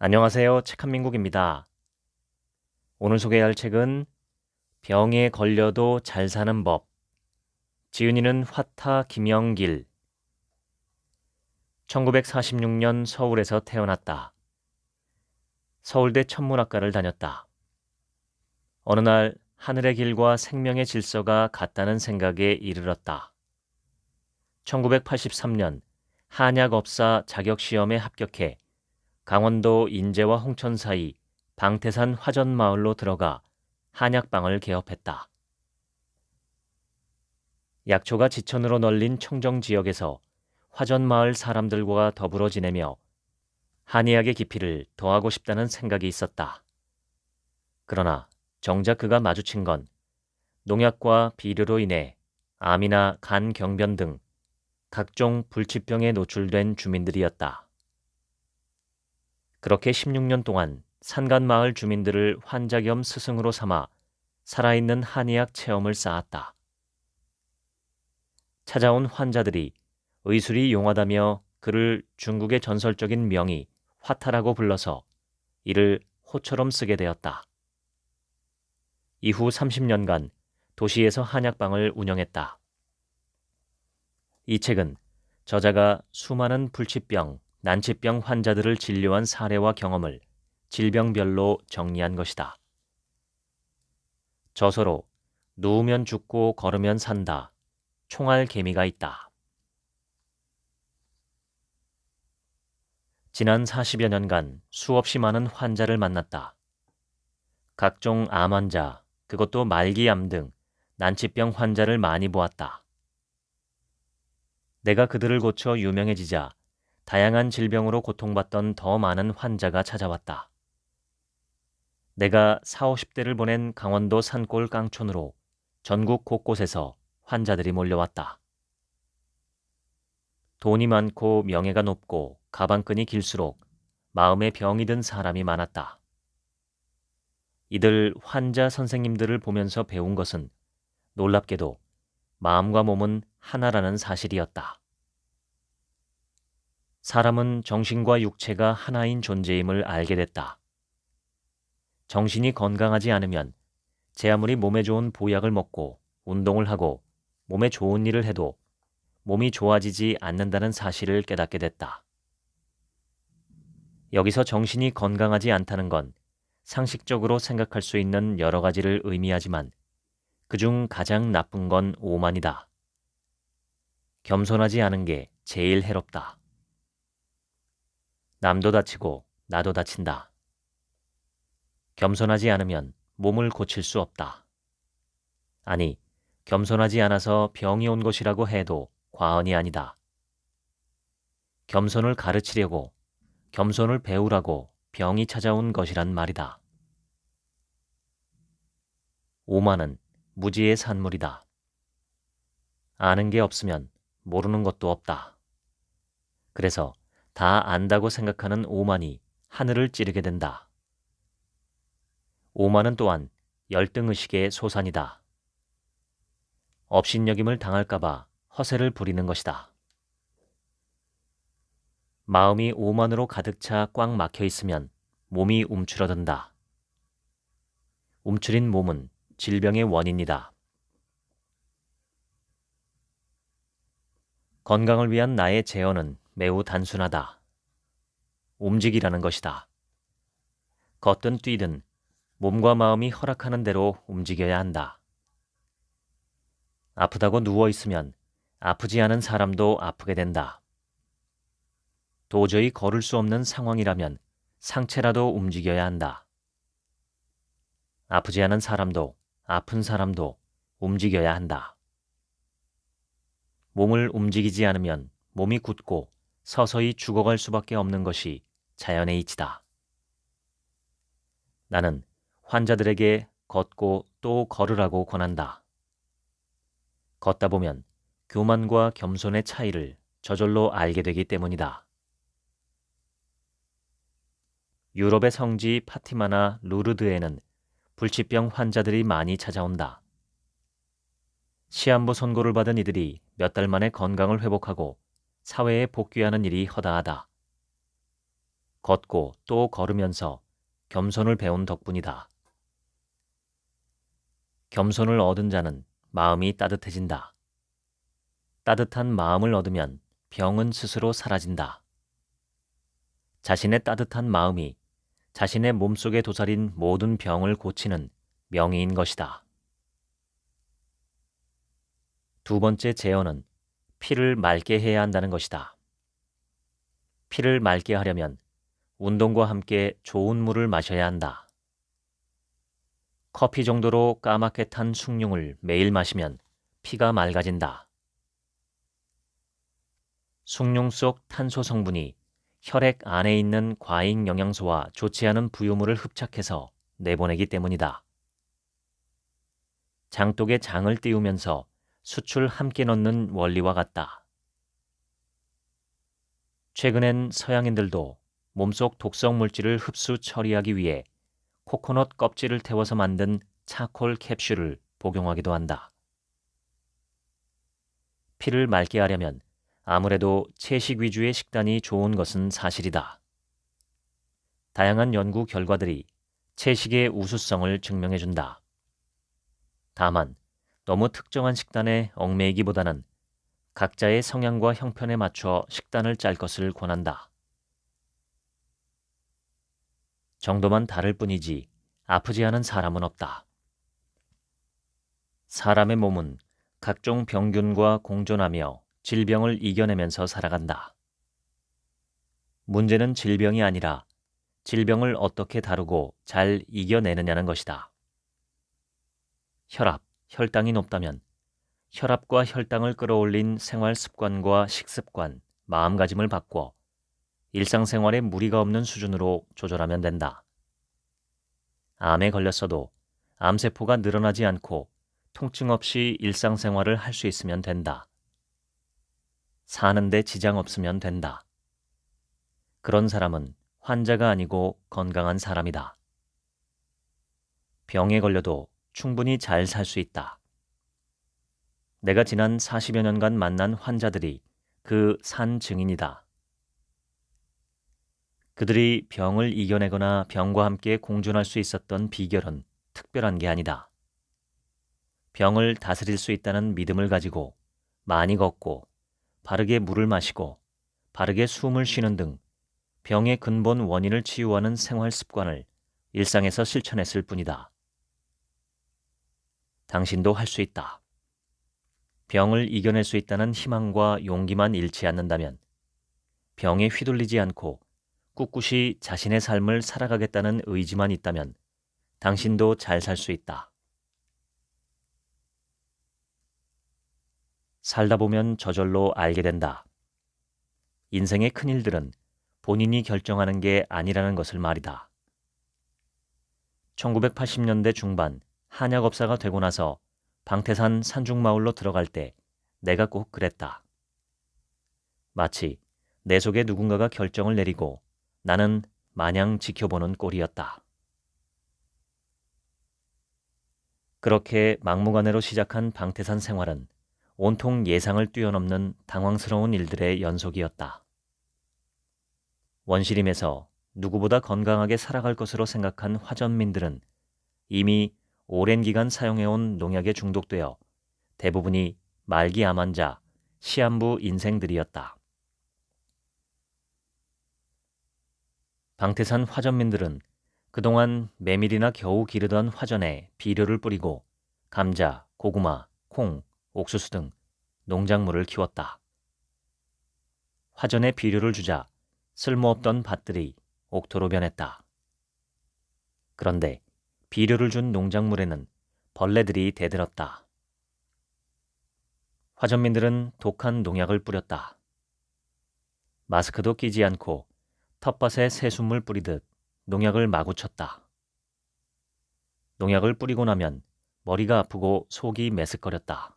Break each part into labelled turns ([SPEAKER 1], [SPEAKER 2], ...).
[SPEAKER 1] 안녕하세요. 책한민국입니다. 오늘 소개할 책은 병에 걸려도 잘 사는 법. 지은이는 화타 김영길. 1946년 서울에서 태어났다. 서울대 천문학과를 다녔다. 어느 날 하늘의 길과 생명의 질서가 같다는 생각에 이르렀다. 1983년 한약업사 자격시험에 합격해 강원도 인제와 홍천 사이 방태산 화전마을로 들어가 한약방을 개업했다. 약초가 지천으로 널린 청정지역에서 화전마을 사람들과 더불어 지내며 한의학의 깊이를 더하고 싶다는 생각이 있었다. 그러나 정작 그가 마주친 건 농약과 비료로 인해 암이나 간 경변 등 각종 불치병에 노출된 주민들이었다. 그렇게 16년 동안 산간마을 주민들을 환자 겸 스승으로 삼아 살아있는 한의학 체험을 쌓았다. 찾아온 환자들이 의술이 용하다며 그를 중국의 전설적인 명의 화타라고 불러서 이를 호처럼 쓰게 되었다. 이후 30년간 도시에서 한약방을 운영했다. 이 책은 저자가 수많은 불치병, 난치병 환자들을 진료한 사례와 경험을 질병별로 정리한 것이다. 저서로 누우면 죽고 걸으면 산다. 총알 개미가 있다. 지난 40여 년간 수없이 많은 환자를 만났다. 각종 암 환자, 그것도 말기암 등 난치병 환자를 많이 보았다. 내가 그들을 고쳐 유명해지자 다양한 질병으로 고통받던 더 많은 환자가 찾아왔다. 내가 40, 50대를 보낸 강원도 산골 깡촌으로 전국 곳곳에서 환자들이 몰려왔다. 돈이 많고 명예가 높고 가방끈이 길수록 마음에 병이 든 사람이 많았다. 이들 환자 선생님들을 보면서 배운 것은 놀랍게도 마음과 몸은 하나라는 사실이었다. 사람은 정신과 육체가 하나인 존재임을 알게 됐다. 정신이 건강하지 않으면 제 아무리 몸에 좋은 보약을 먹고 운동을 하고 몸에 좋은 일을 해도 몸이 좋아지지 않는다는 사실을 깨닫게 됐다. 여기서 정신이 건강하지 않다는 건 상식적으로 생각할 수 있는 여러 가지를 의미하지만 그중 가장 나쁜 건 오만이다. 겸손하지 않은 게 제일 해롭다. 남도 다치고 나도 다친다. 겸손하지 않으면 몸을 고칠 수 없다. 아니, 겸손하지 않아서 병이 온 것이라고 해도 과언이 아니다. 겸손을 가르치려고, 겸손을 배우라고 병이 찾아온 것이란 말이다. 오만은 무지의 산물이다. 아는 게 없으면 모르는 것도 없다. 그래서 다 안다고 생각하는 오만이 하늘을 찌르게 된다. 오만은 또한 열등의식의 소산이다. 업신여김을 당할까봐 허세를 부리는 것이다. 마음이 오만으로 가득 차 꽉 막혀 있으면 몸이 움츠러든다. 움츠린 몸은 질병의 원인이다. 건강을 위한 나의 제언은 매우 단순하다. 움직이라는 것이다. 걷든 뛰든 몸과 마음이 허락하는 대로 움직여야 한다. 아프다고 누워 있으면 아프지 않은 사람도 아프게 된다. 도저히 걸을 수 없는 상황이라면 상체라도 움직여야 한다. 아프지 않은 사람도 아픈 사람도 움직여야 한다. 몸을 움직이지 않으면 몸이 굳고 서서히 죽어갈 수밖에 없는 것이 자연의 이치다. 나는 환자들에게 걷고 또 걸으라고 권한다. 걷다 보면 교만과 겸손의 차이를 저절로 알게 되기 때문이다. 유럽의 성지 파티마나 루르드에는 불치병 환자들이 많이 찾아온다. 시한부 선고를 받은 이들이 몇 달 만에 건강을 회복하고 사회에 복귀하는 일이 허다하다. 걷고 또 걸으면서 겸손을 배운 덕분이다. 겸손을 얻은 자는 마음이 따뜻해진다. 따뜻한 마음을 얻으면 병은 스스로 사라진다. 자신의 따뜻한 마음이 자신의 몸속에 도사린 모든 병을 고치는 명의인 것이다. 두 번째 제어는 피를 맑게 해야 한다는 것이다. 피를 맑게 하려면 운동과 함께 좋은 물을 마셔야 한다. 커피 정도로 까맣게 탄 숭늉을 매일 마시면 피가 맑아진다. 숭늉 속 탄소 성분이 혈액 안에 있는 과잉 영양소와 좋지 않은 부유물을 흡착해서 내보내기 때문이다. 장독에 장을 띄우면서 수출 함께 넣는 원리와 같다. 최근엔 서양인들도 몸속 독성 물질을 흡수 처리하기 위해 코코넛 껍질을 태워서 만든 차콜 캡슐을 복용하기도 한다. 피를 맑게 하려면 아무래도 채식 위주의 식단이 좋은 것은 사실이다. 다양한 연구 결과들이 채식의 우수성을 증명해준다. 다만 너무 특정한 식단에 얽매이기보다는 각자의 성향과 형편에 맞춰 식단을 짤 것을 권한다. 정도만 다를 뿐이지 아프지 않은 사람은 없다. 사람의 몸은 각종 병균과 공존하며 질병을 이겨내면서 살아간다. 문제는 질병이 아니라 질병을 어떻게 다루고 잘 이겨내느냐는 것이다. 혈압, 혈당이 높다면 혈압과 혈당을 끌어올린 생활 습관과 식습관, 마음가짐을 바꿔 일상생활에 무리가 없는 수준으로 조절하면 된다. 암에 걸렸어도 암세포가 늘어나지 않고 통증 없이 일상생활을 할 수 있으면 된다. 사는데 지장 없으면 된다. 그런 사람은 환자가 아니고 건강한 사람이다. 병에 걸려도 충분히 잘 살 수 있다. 내가 지난 40여 년간 만난 환자들이 그 산 증인이다. 그들이 병을 이겨내거나 병과 함께 공존할 수 있었던 비결은 특별한 게 아니다. 병을 다스릴 수 있다는 믿음을 가지고 많이 걷고 바르게 물을 마시고 바르게 숨을 쉬는 등 병의 근본 원인을 치유하는 생활 습관을 일상에서 실천했을 뿐이다. 당신도 할 수 있다. 병을 이겨낼 수 있다는 희망과 용기만 잃지 않는다면, 병에 휘둘리지 않고 꿋꿋이 자신의 삶을 살아가겠다는 의지만 있다면 당신도 잘 살 수 있다. 살다 보면 저절로 알게 된다. 인생의 큰일들은 본인이 결정하는 게 아니라는 것을 말이다. 1980년대 중반 한약업사가 되고 나서 방태산 산중마을로 들어갈 때 내가 꼭 그랬다. 마치 내 속에 누군가가 결정을 내리고 나는 마냥 지켜보는 꼴이었다. 그렇게 막무가내로 시작한 방태산 생활은 온통 예상을 뛰어넘는 당황스러운 일들의 연속이었다. 원시림에서 누구보다 건강하게 살아갈 것으로 생각한 화전민들은 이미 오랜 기간 사용해온 농약에 중독되어 대부분이 말기 암 환자, 시한부 인생들이었다. 방태산 화전민들은 그동안 메밀이나 겨우 기르던 화전에 비료를 뿌리고 감자, 고구마, 콩, 옥수수 등 농작물을 키웠다. 화전에 비료를 주자 쓸모없던 밭들이 옥토로 변했다. 그런데 비료를 준 농작물에는 벌레들이 대들었다. 화전민들은 독한 농약을 뿌렸다. 마스크도 끼지 않고 텃밭에 새순물 뿌리듯 농약을 마구 쳤다. 농약을 뿌리고 나면 머리가 아프고 속이 메스꺼렸다.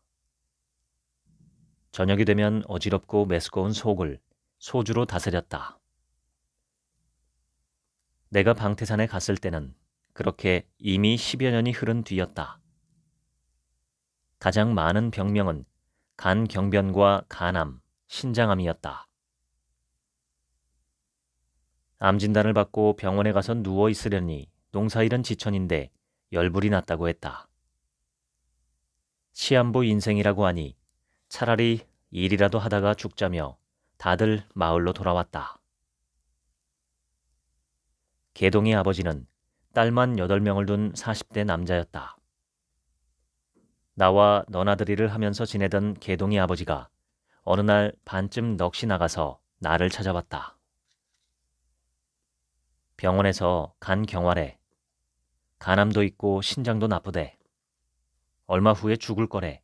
[SPEAKER 1] 저녁이 되면 어지럽고 메스꺼운 속을 소주로 다스렸다. 내가 방태산에 갔을 때는 그렇게 이미 10여 년이 흐른 뒤였다. 가장 많은 병명은 간경변과 간암, 신장암이었다. 암 진단을 받고 병원에 가서 누워 있으려니 농사일은 지천인데 열불이 났다고 했다. 시한부 인생이라고 하니 차라리 일이라도 하다가 죽자며 다들 마을로 돌아왔다. 개동이 아버지는 딸만 8명을 둔 40대 남자였다. 나와 너나들이를 하면서 지내던 개동이 아버지가 어느 날 반쯤 넋이 나가서 나를 찾아왔다. 병원에서 간 경화래. 간암도 있고 신장도 나쁘대. 얼마 후에 죽을 거래.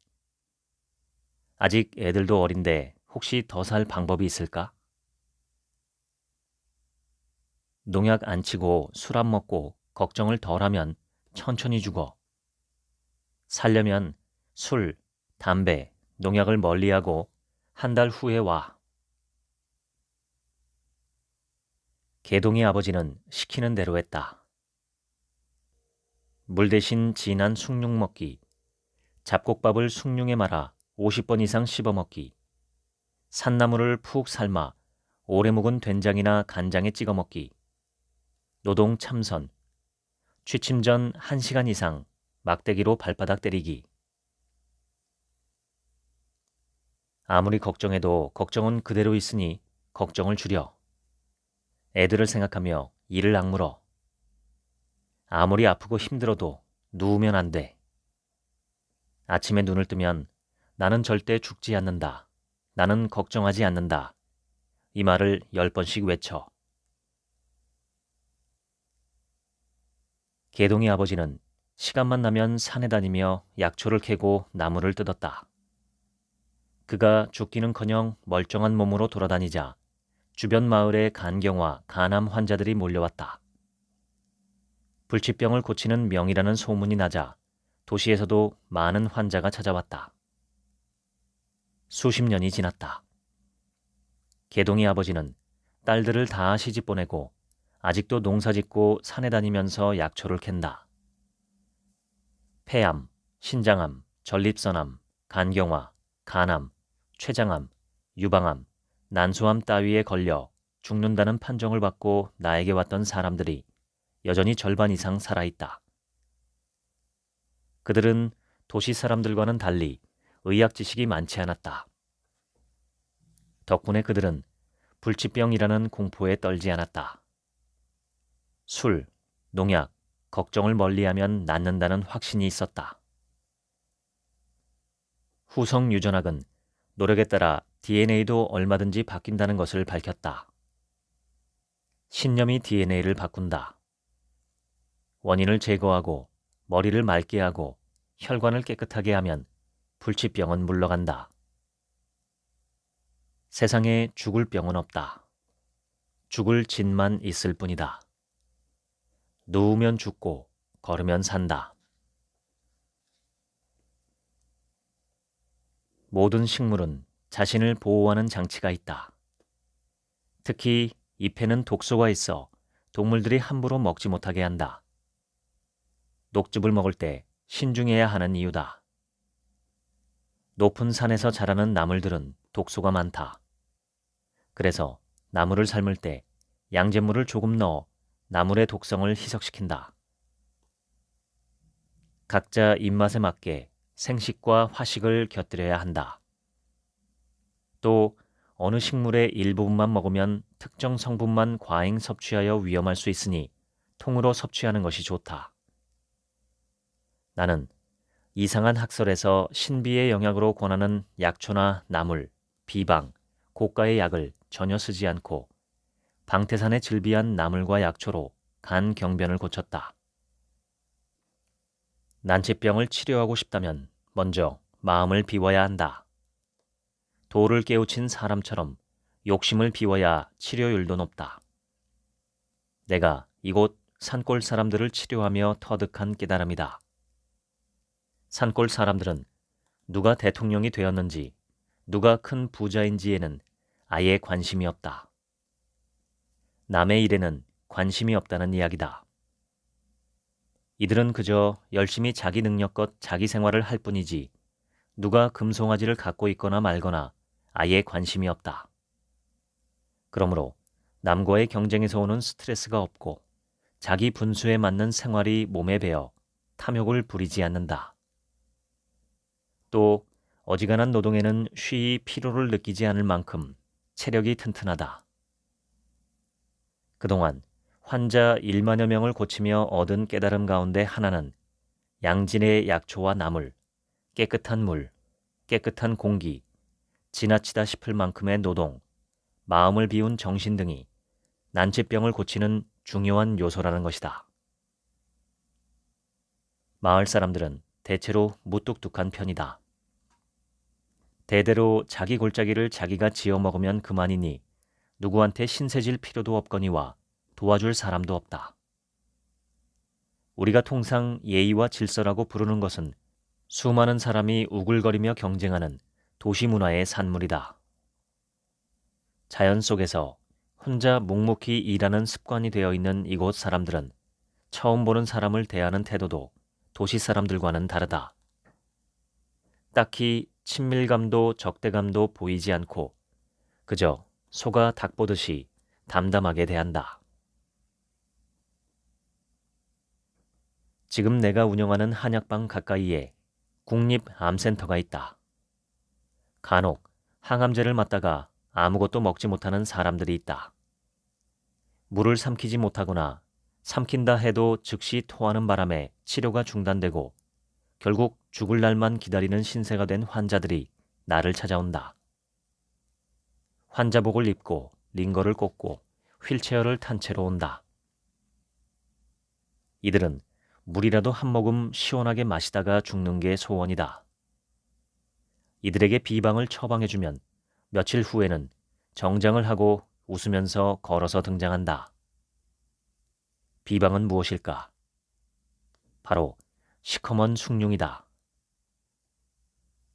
[SPEAKER 1] 아직 애들도 어린데 혹시 더 살 방법이 있을까? 농약 안 치고 술 안 먹고 걱정을 덜하면 천천히 죽어. 살려면 술, 담배, 농약을 멀리하고 한 달 후에 와. 개동이 아버지는 시키는 대로 했다. 물 대신 진한 숭늉 먹기, 잡곡밥을 숭늉에 말아 50번 이상 씹어 먹기, 산나물을 푹 삶아 오래 묵은 된장이나 간장에 찍어 먹기, 노동 참선, 취침 전 1시간 이상 막대기로 발바닥 때리기. 아무리 걱정해도 걱정은 그대로 있으니 걱정을 줄여. 애들을 생각하며 이를 악물어. 아무리 아프고 힘들어도 누우면 안 돼. 아침에 눈을 뜨면 나는 절대 죽지 않는다. 나는 걱정하지 않는다. 이 말을 10번씩 외쳐. 개동이 아버지는 시간만 나면 산에 다니며 약초를 캐고 나무를 뜯었다. 그가 죽기는커녕 멀쩡한 몸으로 돌아다니자 주변 마을에 간경화, 간암 환자들이 몰려왔다. 불치병을 고치는 명이라는 소문이 나자 도시에서도 많은 환자가 찾아왔다. 수십 년이 지났다. 개동이 아버지는 딸들을 다 시집 보내고 아직도 농사짓고 산에 다니면서 약초를 캔다. 폐암, 신장암, 전립선암, 간경화, 간암, 췌장암, 유방암, 난소암 따위에 걸려 죽는다는 판정을 받고 나에게 왔던 사람들이 여전히 절반 이상 살아있다. 그들은 도시 사람들과는 달리 의학 지식이 많지 않았다. 덕분에 그들은 불치병이라는 공포에 떨지 않았다. 술, 농약, 걱정을 멀리하면 낫는다는 확신이 있었다. 후성 유전학은 노력에 따라 DNA도 얼마든지 바뀐다는 것을 밝혔다. 신념이 DNA를 바꾼다. 원인을 제거하고 머리를 맑게 하고 혈관을 깨끗하게 하면 불치병은 물러간다. 세상에 죽을 병은 없다. 죽을 짓만 있을 뿐이다. 누우면 죽고 걸으면 산다. 모든 식물은 자신을 보호하는 장치가 있다. 특히 잎에는 독소가 있어 동물들이 함부로 먹지 못하게 한다. 녹즙을 먹을 때 신중해야 하는 이유다. 높은 산에서 자라는 나물들은 독소가 많다. 그래서 나물을 삶을 때 양잿물을 조금 넣어 나물의 독성을 희석시킨다. 각자 입맛에 맞게 생식과 화식을 곁들여야 한다. 또 어느 식물의 일부분만 먹으면 특정 성분만 과잉 섭취하여 위험할 수 있으니 통으로 섭취하는 것이 좋다. 나는 이상한 학설에서 신비의 영약으로 권하는 약초나 나물, 비방, 고가의 약을 전혀 쓰지 않고 방태산에 즐비한 나물과 약초로 간 경변을 고쳤다. 난치병을 치료하고 싶다면 먼저 마음을 비워야 한다. 도를 깨우친 사람처럼 욕심을 비워야 치료율도 높다. 내가 이곳 산골 사람들을 치료하며 터득한 깨달음이다. 산골 사람들은 누가 대통령이 되었는지, 누가 큰 부자인지에는 아예 관심이 없다. 남의 일에는 관심이 없다는 이야기다. 이들은 그저 열심히 자기 능력껏 자기 생활을 할 뿐이지 누가 금송아지를 갖고 있거나 말거나 아예 관심이 없다. 그러므로 남과의 경쟁에서 오는 스트레스가 없고 자기 분수에 맞는 생활이 몸에 배어 탐욕을 부리지 않는다. 또 어지간한 노동에는 쉬이 피로를 느끼지 않을 만큼 체력이 튼튼하다. 그동안 환자 1만여 명을 고치며 얻은 깨달음 가운데 하나는 양질의 약초와 나물, 깨끗한 물, 깨끗한 공기, 지나치다 싶을 만큼의 노동, 마음을 비운 정신 등이 난치병을 고치는 중요한 요소라는 것이다. 마을 사람들은 대체로 무뚝뚝한 편이다. 대대로 자기 골짜기를 자기가 지어 먹으면 그만이니 누구한테 신세질 필요도 없거니와 도와줄 사람도 없다. 우리가 통상 예의와 질서라고 부르는 것은 수많은 사람이 우글거리며 경쟁하는 도시 문화의 산물이다. 자연 속에서 혼자 묵묵히 일하는 습관이 되어 있는 이곳 사람들은 처음 보는 사람을 대하는 태도도 도시 사람들과는 다르다. 딱히 친밀감도 적대감도 보이지 않고 그저 소가 닭 보듯이 담담하게 대한다. 지금 내가 운영하는 한약방 가까이에 국립암센터가 있다. 간혹 항암제를 맞다가 아무것도 먹지 못하는 사람들이 있다. 물을 삼키지 못하거나 삼킨다 해도 즉시 토하는 바람에 치료가 중단되고 결국 죽을 날만 기다리는 신세가 된 환자들이 나를 찾아온다. 환자복을 입고 링거를 꽂고 휠체어를 탄 채로 온다. 이들은 물이라도 한 모금 시원하게 마시다가 죽는 게 소원이다. 이들에게 비방을 처방해주면 며칠 후에는 정장을 하고 웃으면서 걸어서 등장한다. 비방은 무엇일까? 바로 시커먼 숭늉이다.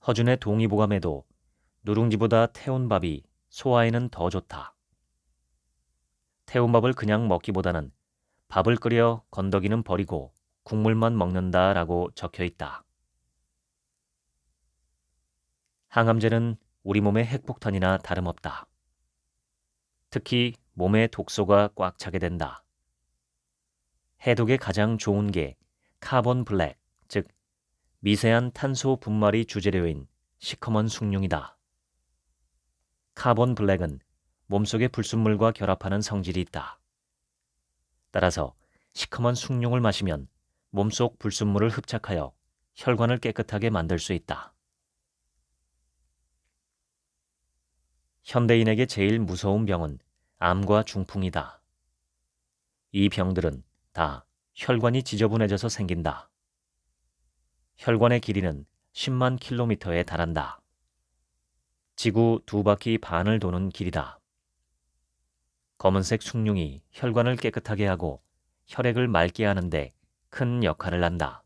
[SPEAKER 1] 허준의 동의보감에도 누룽지보다 태운 밥이 소화에는 더 좋다. 태운 밥을 그냥 먹기보다는 밥을 끓여 건더기는 버리고 국물만 먹는다라고 적혀 있다. 항암제는 우리 몸의 핵폭탄이나 다름없다. 특히 몸에 독소가 꽉 차게 된다. 해독에 가장 좋은 게 카본 블랙, 즉 미세한 탄소 분말이 주재료인 시커먼 숭늉이다. 카본 블랙은 몸속의 불순물과 결합하는 성질이 있다. 따라서 시커먼 숭늉을 마시면 몸속 불순물을 흡착하여 혈관을 깨끗하게 만들 수 있다. 현대인에게 제일 무서운 병은 암과 중풍이다. 이 병들은 다 혈관이 지저분해져서 생긴다. 혈관의 길이는 10만 킬로미터에 달한다. 지구 2바퀴 반을 도는 길이다. 검은색 숭늉이 혈관을 깨끗하게 하고 혈액을 맑게 하는데 큰 역할을 한다.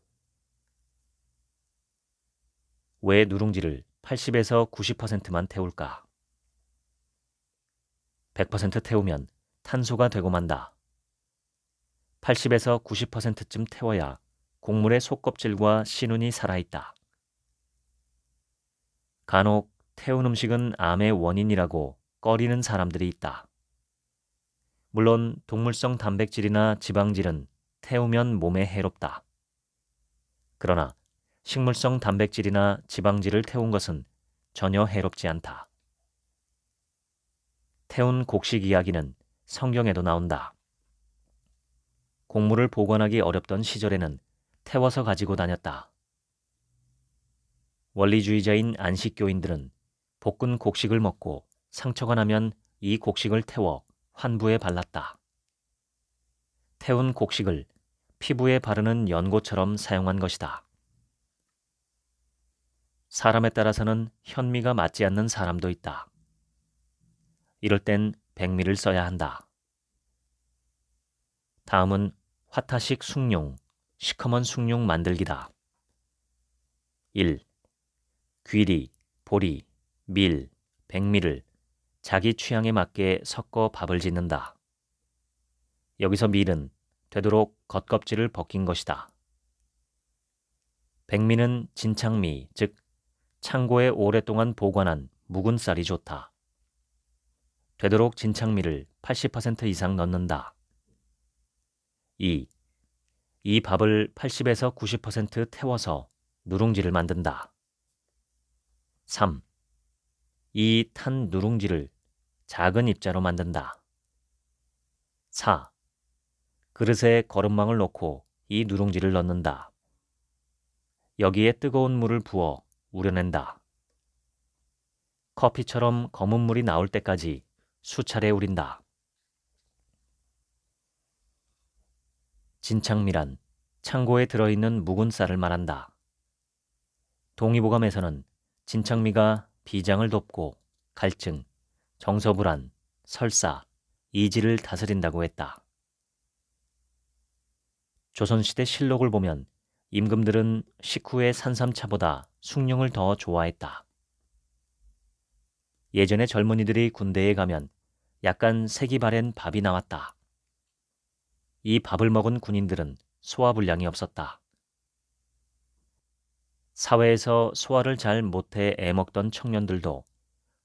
[SPEAKER 1] 왜 누룽지를 80에서 90%만 태울까? 100% 태우면 탄소가 되고 만다. 80에서 90%쯤 태워야 곡물의 속껍질과 신운이 살아있다. 간혹 태운 음식은 암의 원인이라고 꺼리는 사람들이 있다. 물론 동물성 단백질이나 지방질은 태우면 몸에 해롭다. 그러나 식물성 단백질이나 지방질을 태운 것은 전혀 해롭지 않다. 태운 곡식 이야기는 성경에도 나온다. 곡물을 보관하기 어렵던 시절에는 태워서 가지고 다녔다. 원리주의자인 안식교인들은 볶은 곡식을 먹고 상처가 나면 이 곡식을 태워 환부에 발랐다. 태운 곡식을 피부에 바르는 연고처럼 사용한 것이다. 사람에 따라서는 현미가 맞지 않는 사람도 있다. 이럴 땐 백미를 써야 한다. 다음은 화타식 숭늉, 시커먼 숭늉 만들기다. 1. 귀리, 보리, 밀, 백미를 자기 취향에 맞게 섞어 밥을 짓는다. 여기서 밀은 되도록 겉껍질을 벗긴 것이다. 백미는 진창미, 즉 창고에 오랫동안 보관한 묵은 쌀이 좋다. 되도록 진창미를 80% 이상 넣는다. 2. 이 밥을 80에서 90% 태워서 누룽지를 만든다. 3. 이 탄 누룽지를 작은 입자로 만든다. 4. 그릇에 거름망을 놓고 이 누룽지를 넣는다. 여기에 뜨거운 물을 부어 우려낸다. 커피처럼 검은 물이 나올 때까지 수차례 우린다. 진창미란 창고에 들어있는 묵은 쌀을 말한다. 동의보감에서는 진창미가 비장을 돕고 갈증, 정서불안, 설사, 이지를 다스린다고 했다. 조선시대 실록을 보면 임금들은 식후의 산삼차보다 숭늉을 더 좋아했다. 예전에 젊은이들이 군대에 가면 약간 색이 바랜 밥이 나왔다. 이 밥을 먹은 군인들은 소화불량이 없었다. 사회에서 소화를 잘 못해 애먹던 청년들도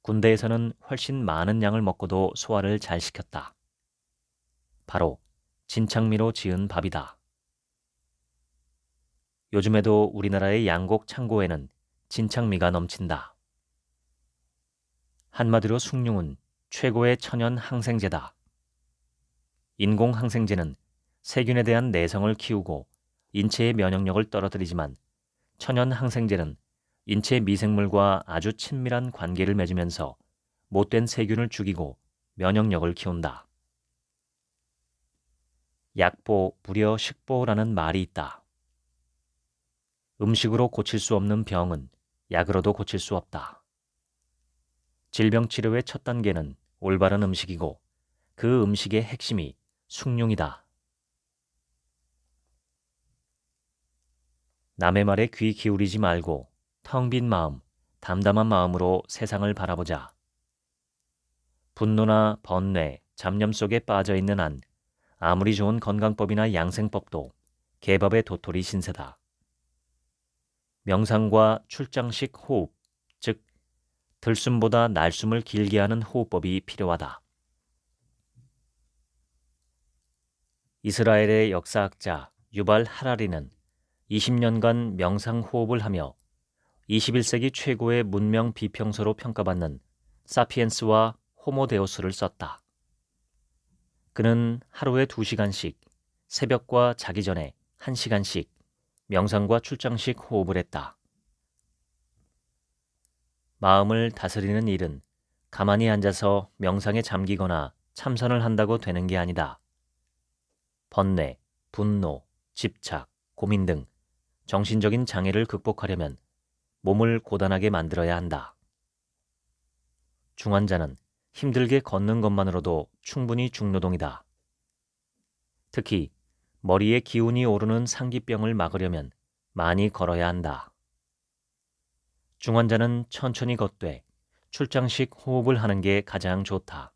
[SPEAKER 1] 군대에서는 훨씬 많은 양을 먹고도 소화를 잘 시켰다. 바로 진창미로 지은 밥이다. 요즘에도 우리나라의 양곡 창고에는 진창미가 넘친다. 한마디로 숭늉은 최고의 천연 항생제다. 인공 항생제는 세균에 대한 내성을 키우고 인체의 면역력을 떨어뜨리지만 천연 항생제는 인체 미생물과 아주 친밀한 관계를 맺으면서 못된 세균을 죽이고 면역력을 키운다. 약보, 불여, 식보라는 말이 있다. 음식으로 고칠 수 없는 병은 약으로도 고칠 수 없다. 질병 치료의 첫 단계는 올바른 음식이고 그 음식의 핵심이 숭늉이다. 남의 말에 귀 기울이지 말고 텅 빈 마음, 담담한 마음으로 세상을 바라보자. 분노나 번뇌, 잡념 속에 빠져있는 한 아무리 좋은 건강법이나 양생법도 개밥의 도토리 신세다. 명상과 출장식 호흡, 즉 들숨보다 날숨을 길게 하는 호흡법이 필요하다. 이스라엘의 역사학자 유발 하라리는 20년간 명상 호흡을 하며 21세기 최고의 문명 비평서로 평가받는 사피엔스와 호모데우스를 썼다. 그는 하루에 2시간씩, 새벽과 자기 전에 1시간씩 명상과 출장식 호흡을 했다. 마음을 다스리는 일은 가만히 앉아서 명상에 잠기거나 참선을 한다고 되는 게 아니다. 번뇌, 분노, 집착, 고민 등 정신적인 장애를 극복하려면 몸을 고단하게 만들어야 한다. 중환자는 힘들게 걷는 것만으로도 충분히 중노동이다. 특히 머리에 기운이 오르는 상기병을 막으려면 많이 걸어야 한다. 중환자는 천천히 걷되 출장식 호흡을 하는 게 가장 좋다.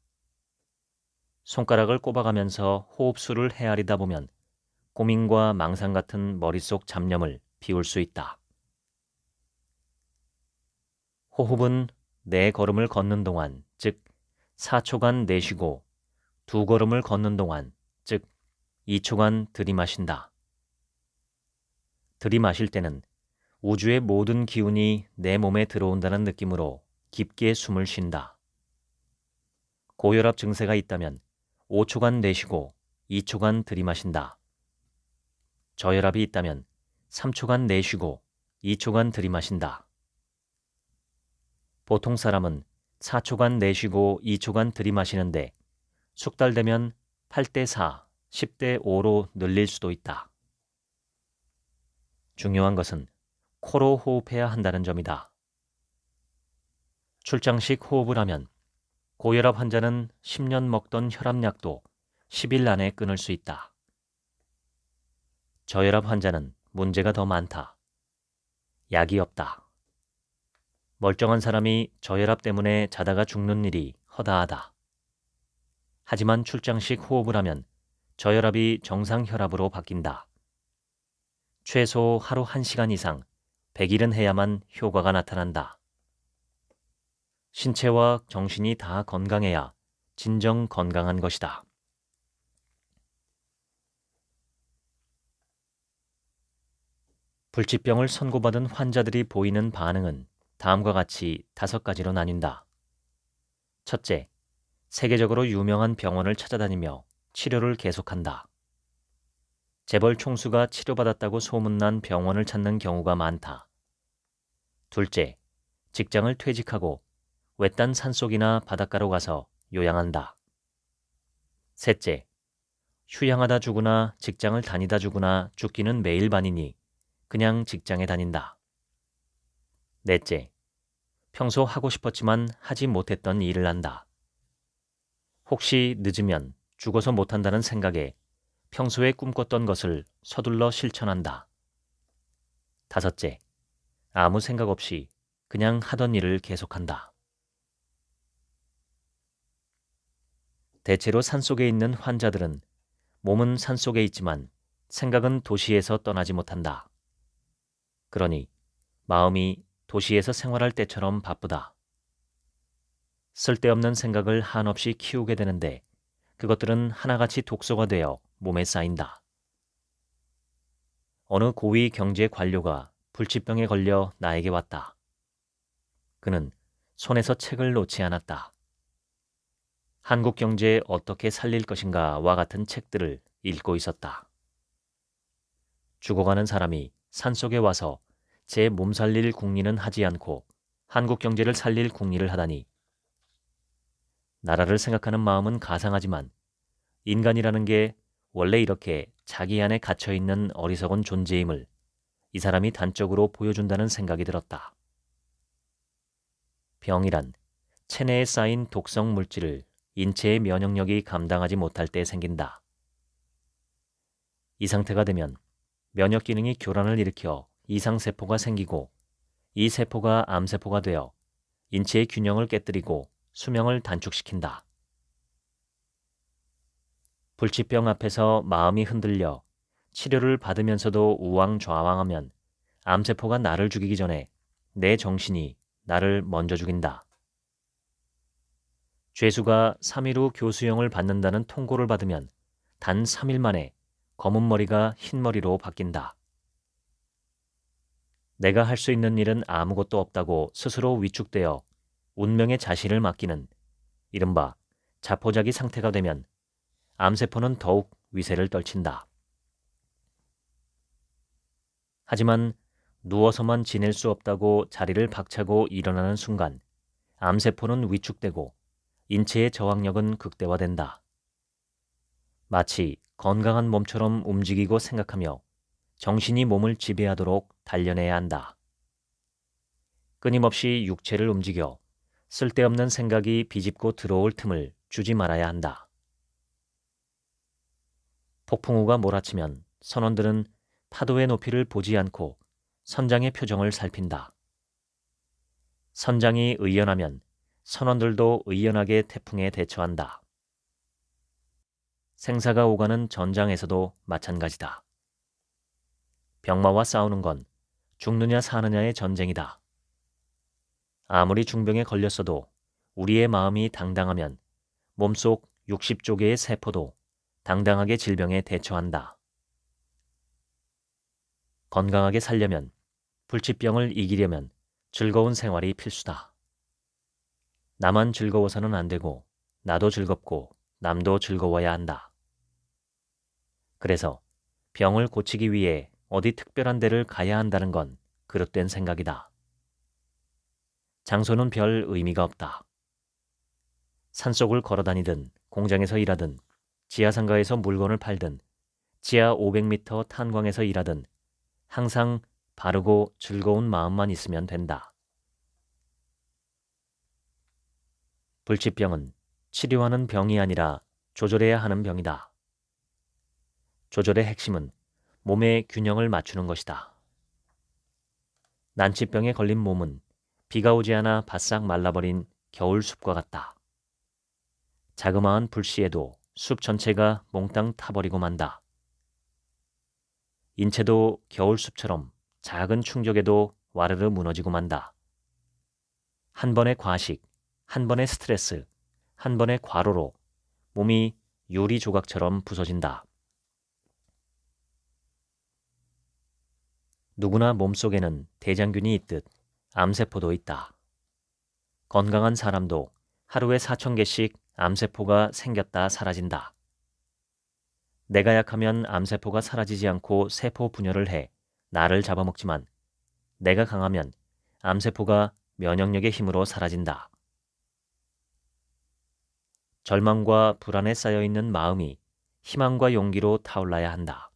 [SPEAKER 1] 손가락을 꼽아가면서 호흡수를 헤아리다 보면 고민과 망상 같은 머릿속 잡념을 비울 수 있다. 호흡은 4걸음을 걷는 동안, 즉 4초간 내쉬고 2걸음을 걷는 동안, 즉 2초간 들이마신다. 들이마실 때는 우주의 모든 기운이 내 몸에 들어온다는 느낌으로 깊게 숨을 쉰다. 고혈압 증세가 있다면 5초간 내쉬고 2초간 들이마신다. 저혈압이 있다면 3초간 내쉬고 2초간 들이마신다. 보통 사람은 4초간 내쉬고 2초간 들이마시는데 숙달되면 8대4, 10대5로 늘릴 수도 있다. 중요한 것은 코로 호흡해야 한다는 점이다. 출장식 호흡을 하면 고혈압 환자는 10년 먹던 혈압약도 10일 안에 끊을 수 있다. 저혈압 환자는 문제가 더 많다. 약이 없다. 멀쩡한 사람이 저혈압 때문에 자다가 죽는 일이 허다하다. 하지만 출장식 호흡을 하면 저혈압이 정상 혈압으로 바뀐다. 최소 하루 1시간 이상 100일은 해야만 효과가 나타난다. 신체와 정신이 다 건강해야 진정 건강한 것이다. 불치병을 선고받은 환자들이 보이는 반응은 다음과 같이 5가지로 나뉜다. 첫째, 세계적으로 유명한 병원을 찾아다니며 치료를 계속한다. 재벌 총수가 치료받았다고 소문난 병원을 찾는 경우가 많다. 둘째, 직장을 퇴직하고 외딴 산속이나 바닷가로 가서 요양한다. 셋째, 휴양하다 죽으나 직장을 다니다 죽으나 죽기는 매일 반이니 그냥 직장에 다닌다. 넷째, 평소 하고 싶었지만 하지 못했던 일을 한다. 혹시 늦으면 죽어서 못한다는 생각에 평소에 꿈꿨던 것을 서둘러 실천한다. 다섯째, 아무 생각 없이 그냥 하던 일을 계속한다. 대체로 산속에 있는 환자들은 몸은 산속에 있지만 생각은 도시에서 떠나지 못한다. 그러니 마음이 도시에서 생활할 때처럼 바쁘다. 쓸데없는 생각을 한없이 키우게 되는데 그것들은 하나같이 독소가 되어 몸에 쌓인다. 어느 고위 경제 관료가 불치병에 걸려 나에게 왔다. 그는 손에서 책을 놓지 않았다. 한국 경제 어떻게 살릴 것인가와 같은 책들을 읽고 있었다. 죽어가는 사람이 산속에 와서 제 몸 살릴 궁리는 하지 않고 한국 경제를 살릴 궁리를 하다니. 나라를 생각하는 마음은 가상하지만 인간이라는 게 원래 이렇게 자기 안에 갇혀있는 어리석은 존재임을 이 사람이 단적으로 보여준다는 생각이 들었다. 병이란 체내에 쌓인 독성 물질을 인체의 면역력이 감당하지 못할 때 생긴다. 이 상태가 되면 면역 기능이 교란을 일으켜 이상세포가 생기고 이 세포가 암세포가 되어 인체의 균형을 깨뜨리고 수명을 단축시킨다. 불치병 앞에서 마음이 흔들려 치료를 받으면서도 우왕좌왕하면 암세포가 나를 죽이기 전에 내 정신이 나를 먼저 죽인다. 죄수가 3일 후 교수형을 받는다는 통고를 받으면 단 3일 만에 검은 머리가 흰 머리로 바뀐다. 내가 할 수 있는 일은 아무것도 없다고 스스로 위축되어 운명의 자신을 맡기는 이른바 자포자기 상태가 되면 암세포는 더욱 위세를 떨친다. 하지만 누워서만 지낼 수 없다고 자리를 박차고 일어나는 순간 암세포는 위축되고 인체의 저항력은 극대화된다. 마치 건강한 몸처럼 움직이고 생각하며 정신이 몸을 지배하도록 단련해야 한다. 끊임없이 육체를 움직여 쓸데없는 생각이 비집고 들어올 틈을 주지 말아야 한다. 폭풍우가 몰아치면 선원들은 파도의 높이를 보지 않고 선장의 표정을 살핀다. 선장이 의연하면 선원들도 의연하게 태풍에 대처한다. 생사가 오가는 전장에서도 마찬가지다. 병마와 싸우는 건 죽느냐 사느냐의 전쟁이다. 아무리 중병에 걸렸어도 우리의 마음이 당당하면 몸속 60조 개의 세포도 당당하게 질병에 대처한다. 건강하게 살려면, 불치병을 이기려면 즐거운 생활이 필수다. 나만 즐거워서는 안 되고 나도 즐겁고 남도 즐거워야 한다. 그래서 병을 고치기 위해 어디 특별한 데를 가야 한다는 건 그릇된 생각이다. 장소는 별 의미가 없다. 산속을 걸어다니든 공장에서 일하든 지하상가에서 물건을 팔든 지하 500m 탄광에서 일하든 항상 바르고 즐거운 마음만 있으면 된다. 불치병은 치료하는 병이 아니라 조절해야 하는 병이다. 조절의 핵심은 몸의 균형을 맞추는 것이다. 난치병에 걸린 몸은 비가 오지 않아 바싹 말라버린 겨울 숲과 같다. 자그마한 불씨에도 숲 전체가 몽땅 타버리고 만다. 인체도 겨울 숲처럼 작은 충격에도 와르르 무너지고 만다. 한 번의 과식, 한 번의 스트레스, 한 번의 과로로 몸이 유리 조각처럼 부서진다. 누구나 몸속에는 대장균이 있듯 암세포도 있다. 건강한 사람도 하루에 4,000개씩 암세포가 생겼다 사라진다. 내가 약하면 암세포가 사라지지 않고 세포 분열을 해 나를 잡아먹지만 내가 강하면 암세포가 면역력의 힘으로 사라진다. 절망과 불안에 쌓여있는 마음이 희망과 용기로 타올라야 한다.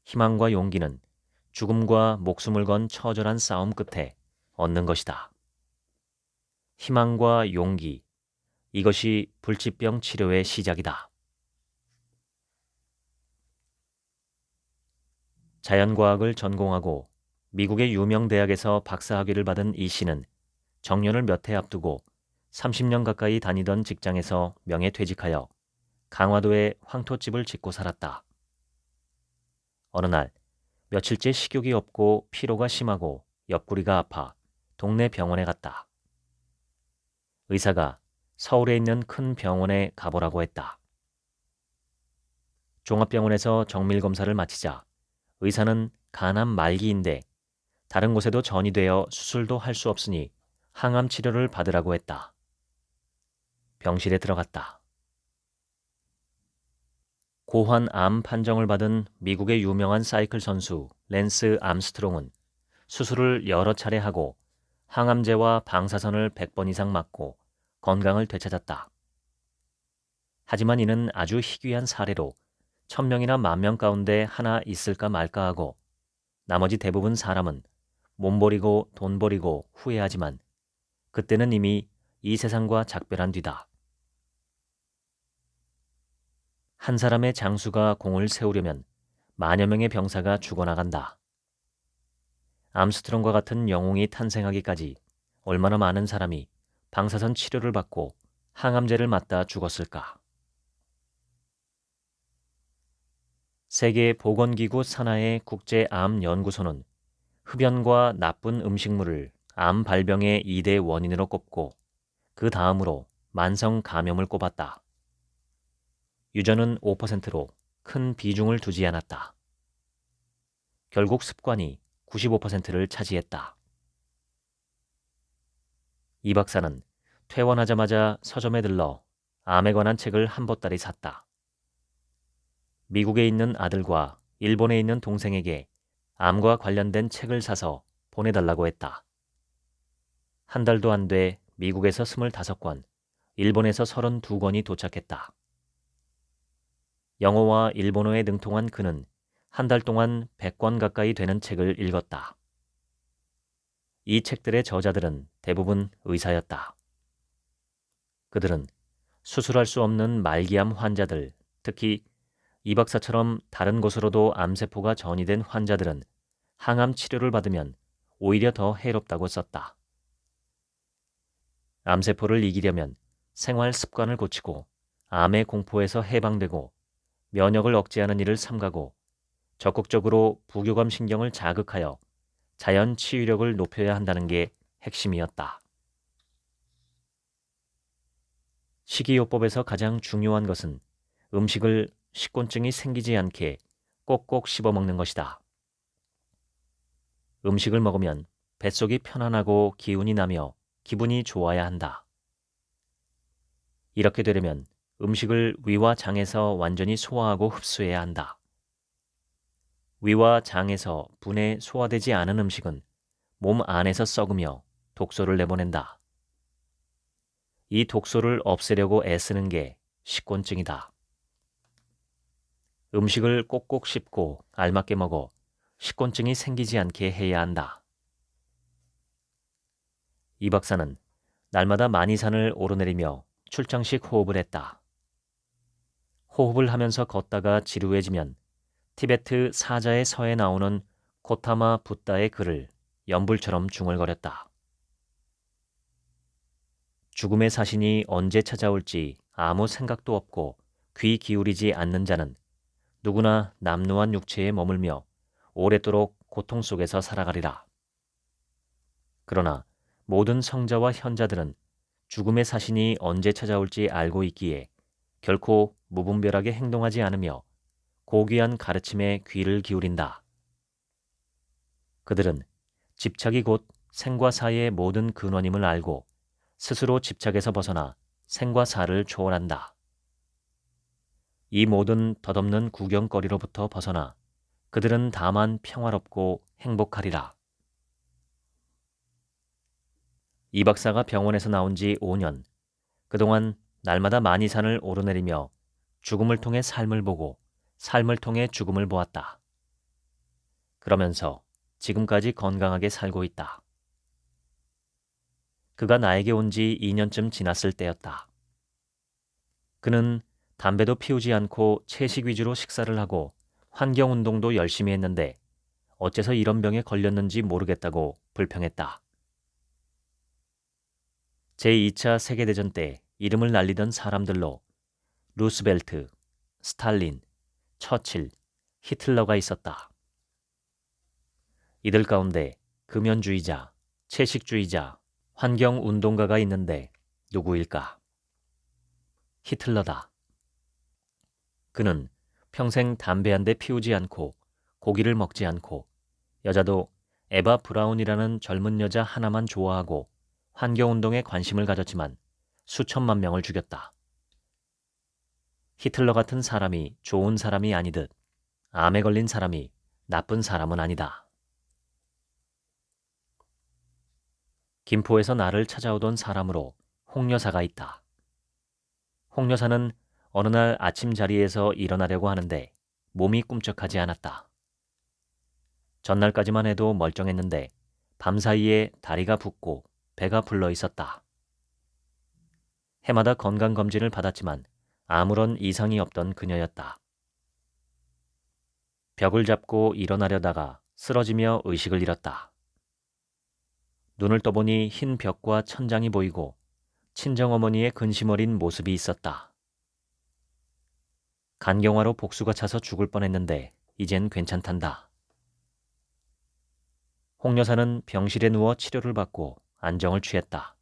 [SPEAKER 1] 희망과 용기는 죽음과 목숨을 건 처절한 싸움 끝에 얻는 것이다. 희망과 용기, 이것이 불치병 치료의 시작이다. 자연과학을 전공하고 미국의 유명 대학에서 박사학위를 받은 이 씨는 정년을 몇 해 앞두고 30년 가까이 다니던 직장에서 명예퇴직하여 강화도에 황토집을 짓고 살았다. 어느 날 며칠째 식욕이 없고 피로가 심하고 옆구리가 아파 동네 병원에 갔다. 의사가 서울에 있는 큰 병원에 가보라고 했다. 종합병원에서 정밀검사를 마치자 의사는 간암 말기인데 다른 곳에도 전이되어 수술도 할 수 없으니 항암 치료를 받으라고 했다. 병실에 들어갔다. 고환 암 판정을 받은 미국의 유명한 사이클 선수 랜스 암스트롱은 수술을 여러 차례 하고 항암제와 방사선을 100번 이상 맞고 건강을 되찾았다. 하지만 이는 아주 희귀한 사례로 1,000명이나 10,000명 가운데 하나 있을까 말까 하고 나머지 대부분 사람은 몸 버리고 돈 버리고 후회하지만 그때는 이미 이 세상과 작별한 뒤다. 한 사람의 장수가 공을 세우려면 만여 명의 병사가 죽어나간다. 암스트롱과 같은 영웅이 탄생하기까지 얼마나 많은 사람이 방사선 치료를 받고 항암제를 맞다 죽었을까. 세계보건기구 산하의 국제암연구소는 흡연과 나쁜 음식물을 암 발병의 2대 원인으로 꼽고 그 다음으로 만성 감염을 꼽았다. 유전은 5%로 큰 비중을 두지 않았다. 결국 습관이 95%를 차지했다. 이 박사는 퇴원하자마자 서점에 들러 암에 관한 책을 한 보따리 샀다. 미국에 있는 아들과 일본에 있는 동생에게 암과 관련된 책을 사서 보내달라고 했다. 한 달도 안 돼 미국에서 25권, 일본에서 32권이 도착했다. 영어와 일본어에 능통한 그는 한 달 동안 100권 가까이 되는 책을 읽었다. 이 책들의 저자들은 대부분 의사였다. 그들은 수술할 수 없는 말기암 환자들, 특히 이 박사처럼 다른 곳으로도 암세포가 전이된 환자들은 항암 치료를 받으면 오히려 더 해롭다고 썼다. 암세포를 이기려면 생활 습관을 고치고 암의 공포에서 해방되고 면역을 억제하는 일을 삼가고 적극적으로 부교감 신경을 자극하여 자연 치유력을 높여야 한다는 게 핵심이었다. 식이요법에서 가장 중요한 것은 음식을 식곤증이 생기지 않게 꼭꼭 씹어 먹는 것이다. 음식을 먹으면 뱃속이 편안하고 기운이 나며 기분이 좋아야 한다. 이렇게 되려면 음식을 위와 장에서 완전히 소화하고 흡수해야 한다. 위와 장에서 분해 소화되지 않은 음식은 몸 안에서 썩으며 독소를 내보낸다. 이 독소를 없애려고 애쓰는 게 식곤증이다. 음식을 꼭꼭 씹고 알맞게 먹어 식곤증이 생기지 않게 해야 한다. 이 박사는 날마다 만이산을 오르내리며 출장식 호흡을 했다. 호흡을 하면서 걷다가 지루해지면 티베트 사자의 서에 나오는 고타마 붓다의 글을 연불처럼 중얼거렸다. 죽음의 사신이 언제 찾아올지 아무 생각도 없고 귀 기울이지 않는 자는 누구나 남루한 육체에 머물며 오랫도록 고통 속에서 살아가리라. 그러나 모든 성자와 현자들은 죽음의 사신이 언제 찾아올지 알고 있기에 결코 무분별하게 행동하지 않으며 고귀한 가르침에 귀를 기울인다. 그들은 집착이 곧 생과 사의 모든 근원임을 알고 스스로 집착에서 벗어나 생과 사를 초월한다. 이 모든 덧없는 구경거리로부터 벗어나 그들은 다만 평화롭고 행복하리라. 이 박사가 병원에서 나온 지 5년, 그동안 날마다 많이 산을 오르내리며 죽음을 통해 삶을 보고 삶을 통해 죽음을 보았다. 그러면서 지금까지 건강하게 살고 있다. 그가 나에게 온 지 2년쯤 지났을 때였다. 그는 담배도 피우지 않고 채식 위주로 식사를 하고 환경운동도 열심히 했는데 어째서 이런 병에 걸렸는지 모르겠다고 불평했다. 제2차 세계대전 때 이름을 날리던 사람들로 루스벨트, 스탈린, 처칠, 히틀러가 있었다. 이들 가운데 금연주의자, 채식주의자, 환경운동가가 있는데 누구일까? 히틀러다. 그는 평생 담배 한 대 피우지 않고 고기를 먹지 않고 여자도 에바 브라운이라는 젊은 여자 하나만 좋아하고 환경운동에 관심을 가졌지만 수천만 명을 죽였다. 히틀러 같은 사람이 좋은 사람이 아니듯 암에 걸린 사람이 나쁜 사람은 아니다. 김포에서 나를 찾아오던 사람으로 홍 여사가 있다. 홍 여사는 어느 날 아침 자리에서 일어나려고 하는데 몸이 꿈쩍하지 않았다. 전날까지만 해도 멀쩡했는데 밤사이에 다리가 붓고 배가 불러 있었다. 해마다 건강검진을 받았지만 아무런 이상이 없던 그녀였다. 벽을 잡고 일어나려다가 쓰러지며 의식을 잃었다. 눈을 떠보니 흰 벽과 천장이 보이고 친정어머니의 근심 어린 모습이 있었다. 간경화로 복수가 차서 죽을 뻔했는데 이젠 괜찮단다. 홍 여사는 병실에 누워 치료를 받고 안정을 취했다.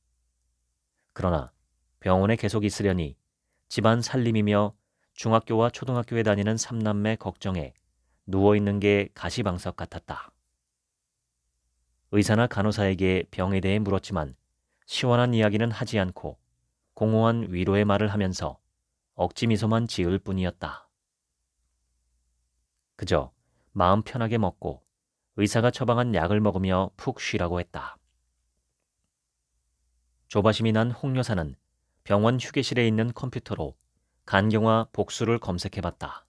[SPEAKER 1] 그러나 병원에 계속 있으려니 집안 살림이며 중학교와 초등학교에 다니는 삼남매 걱정에 누워있는 게 가시방석 같았다. 의사나 간호사에게 병에 대해 물었지만 시원한 이야기는 하지 않고 공허한 위로의 말을 하면서 억지 미소만 지을 뿐이었다. 그저 마음 편하게 먹고 의사가 처방한 약을 먹으며 푹 쉬라고 했다. 조바심이 난 홍 여사는 병원 휴게실에 있는 컴퓨터로 간경화 복수를 검색해봤다.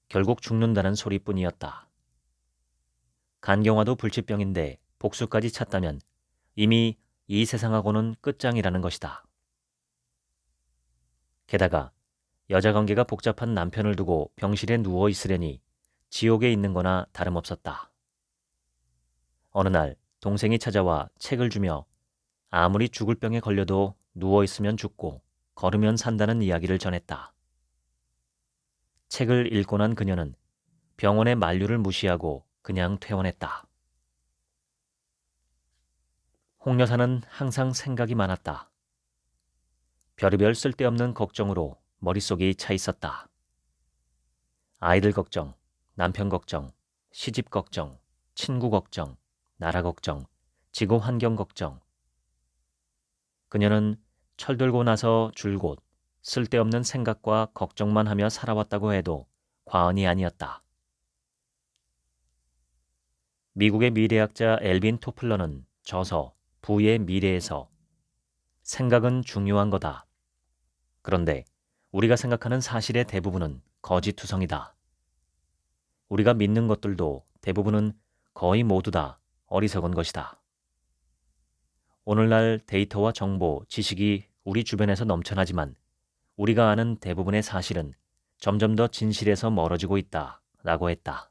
[SPEAKER 1] 결국 죽는다는 소리뿐이었다. 간경화도 불치병인데 복수까지 찾다면 이미 이 세상하고는 끝장이라는 것이다. 게다가 여자관계가 복잡한 남편을 두고 병실에 누워 있으려니 지옥에 있는 거나 다름없었다. 어느 날 동생이 찾아와 책을 주며 아무리 죽을 병에 걸려도 누워있으면 죽고 걸으면 산다는 이야기를 전했다. 책을 읽고 난 그녀는 병원의 만류를 무시하고 그냥 퇴원했다. 홍 여사는 항상 생각이 많았다. 별의별 쓸데없는 걱정으로 머릿속이 차 있었다. 아이들 걱정, 남편 걱정, 시집 걱정, 친구 걱정, 나라 걱정, 지구 환경 걱정. 그녀는 철들고 나서 줄곧 쓸데없는 생각과 걱정만 하며 살아왔다고 해도 과언이 아니었다. 미국의 미래학자 엘빈 토플러는 저서 부의 미래에서 생각은 중요한 거다. 그런데 우리가 생각하는 사실의 대부분은 거짓투성이다. 우리가 믿는 것들도 대부분은 거의 모두 다 어리석은 것이다. 오늘날 데이터와 정보, 지식이 우리 주변에서 넘쳐나지만 우리가 아는 대부분의 사실은 점점 더 진실에서 멀어지고 있다 라고 했다.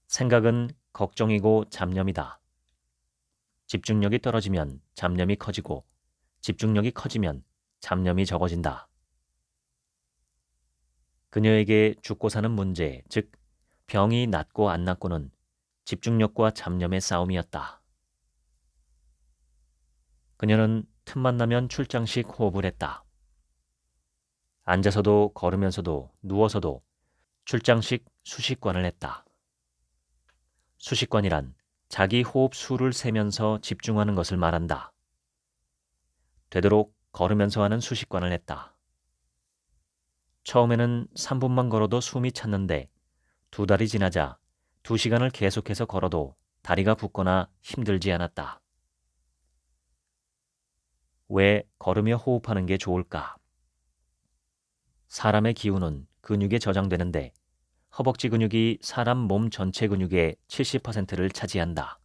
[SPEAKER 1] 생각은 걱정이고 잡념이다. 집중력이 떨어지면 잡념이 커지고 집중력이 커지면 잡념이 적어진다. 그녀에게 죽고 사는 문제, 즉 병이 낫고 안 낫고는 집중력과 잡념의 싸움이었다. 그녀는 틈만 나면 출장식 호흡을 했다. 앉아서도 걸으면서도 누워서도 출장식 수식관을 했다. 수식관이란 자기 호흡 수를 세면서 집중하는 것을 말한다. 되도록 걸으면서 하는 수식관을 했다. 처음에는 3분만 걸어도 숨이 찼는데 2달이 지나자 2시간을 계속해서 걸어도 다리가 붓거나 힘들지 않았다. 왜 걸으며 호흡하는 게 좋을까? 사람의 기운은 근육에 저장되는데 허벅지 근육이 사람 몸 전체 근육의 70%를 차지한다.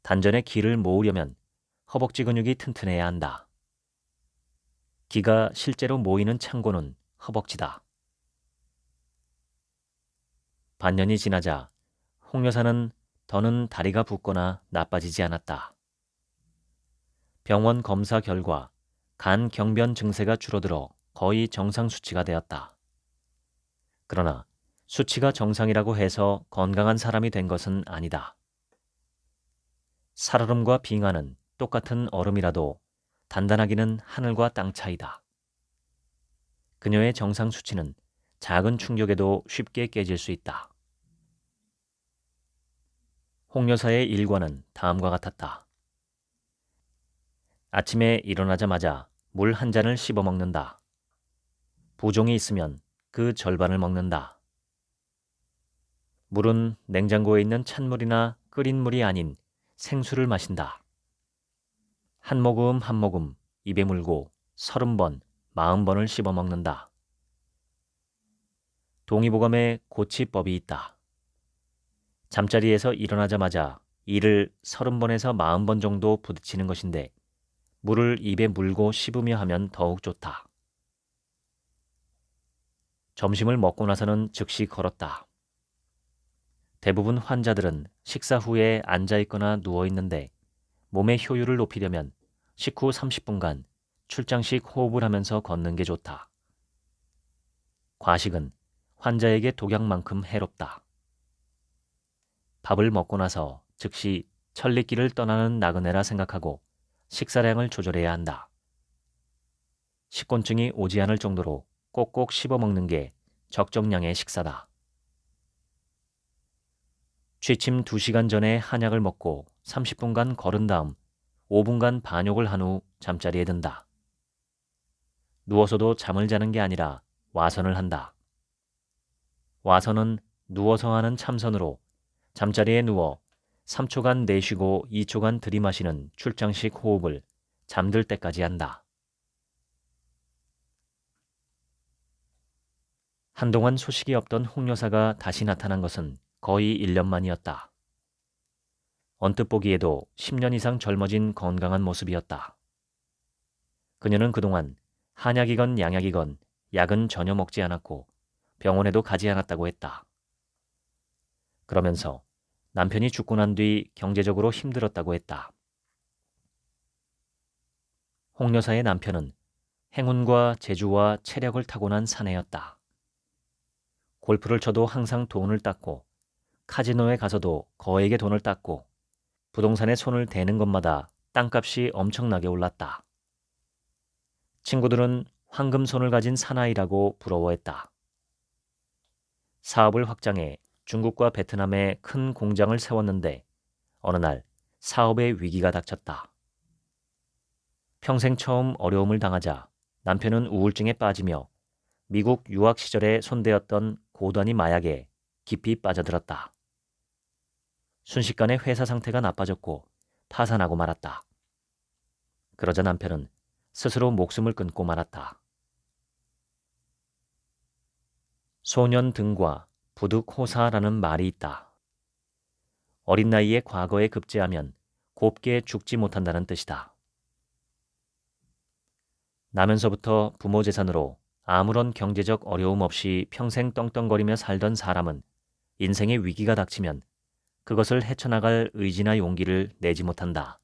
[SPEAKER 1] 단전에 기를 모으려면 허벅지 근육이 튼튼해야 한다. 기가 실제로 모이는 창고는 허벅지다. 반년이 지나자 홍 여사는 더는 다리가 붓거나 나빠지지 않았다. 병원 검사 결과 간 경변 증세가 줄어들어 거의 정상 수치가 되었다. 그러나 수치가 정상이라고 해서 건강한 사람이 된 것은 아니다. 살얼음과 빙하는 똑같은 얼음이라도 단단하기는 하늘과 땅 차이다. 그녀의 정상 수치는 작은 충격에도 쉽게 깨질 수 있다. 홍 여사의 일과는 다음과 같았다. 아침에 일어나자마자 물 한 잔을 씹어 먹는다. 부종이 있으면 그 절반을 먹는다. 물은 냉장고에 있는 찬물이나 끓인 물이 아닌 생수를 마신다. 한 모금 한 모금 입에 물고 30번, 40번을 씹어 먹는다. 동의보감에 고치법이 있다. 잠자리에서 일어나자마자 이를 30번에서 40번 정도 부딪히는 것인데 물을 입에 물고 씹으며 하면 더욱 좋다. 점심을 먹고 나서는 즉시 걸었다. 대부분 환자들은 식사 후에 앉아있거나 누워있는데 몸의 효율을 높이려면 식후 30분간 출장식 호흡을 하면서 걷는 게 좋다. 과식은 환자에게 독약만큼 해롭다. 밥을 먹고 나서 즉시 천리길을 떠나는 나그네라 생각하고 식사량을 조절해야 한다. 식곤증이 오지 않을 정도로 꼭꼭 씹어먹는 게 적정량의 식사다. 취침 2시간 전에 한약을 먹고 30분간 걸은 다음 5분간 반욕을 한 후 잠자리에 든다. 누워서도 잠을 자는 게 아니라 와선을 한다. 와선은 누워서 하는 참선으로 잠자리에 누워 3초간 내쉬고 2초간 들이마시는 출장식 호흡을 잠들 때까지 한다. 한동안 소식이 없던 홍 여사가 다시 나타난 것은 거의 1년 만이었다. 언뜻 보기에도 10년 이상 젊어진 건강한 모습이었다. 그녀는 그동안 한약이건 양약이건 약은 전혀 먹지 않았고 병원에도 가지 않았다고 했다. 그러면서 남편이 죽고 난 뒤 경제적으로 힘들었다고 했다. 홍 여사의 남편은 행운과 재주와 체력을 타고난 사내였다. 골프를 쳐도 항상 돈을 땄고 카지노에 가서도 거액의 돈을 땄고 부동산에 손을 대는 것마다 땅값이 엄청나게 올랐다. 친구들은 황금손을 가진 사나이라고 부러워했다. 사업을 확장해 중국과 베트남에 큰 공장을 세웠는데 어느 날 사업의 위기가 닥쳤다. 평생 처음 어려움을 당하자 남편은 우울증에 빠지며 미국 유학 시절에 손대었던 고단위 마약에 깊이 빠져들었다. 순식간에 회사 상태가 나빠졌고 파산하고 말았다. 그러자 남편은 스스로 목숨을 끊고 말았다. 소년 등과 부득호사라는 말이 있다. 어린 나이에 과거에 급제하면 곱게 죽지 못한다는 뜻이다. 나면서부터 부모 재산으로 아무런 경제적 어려움 없이 평생 떵떵거리며 살던 사람은 인생의 위기가 닥치면 그것을 헤쳐나갈 의지나 용기를 내지 못한다.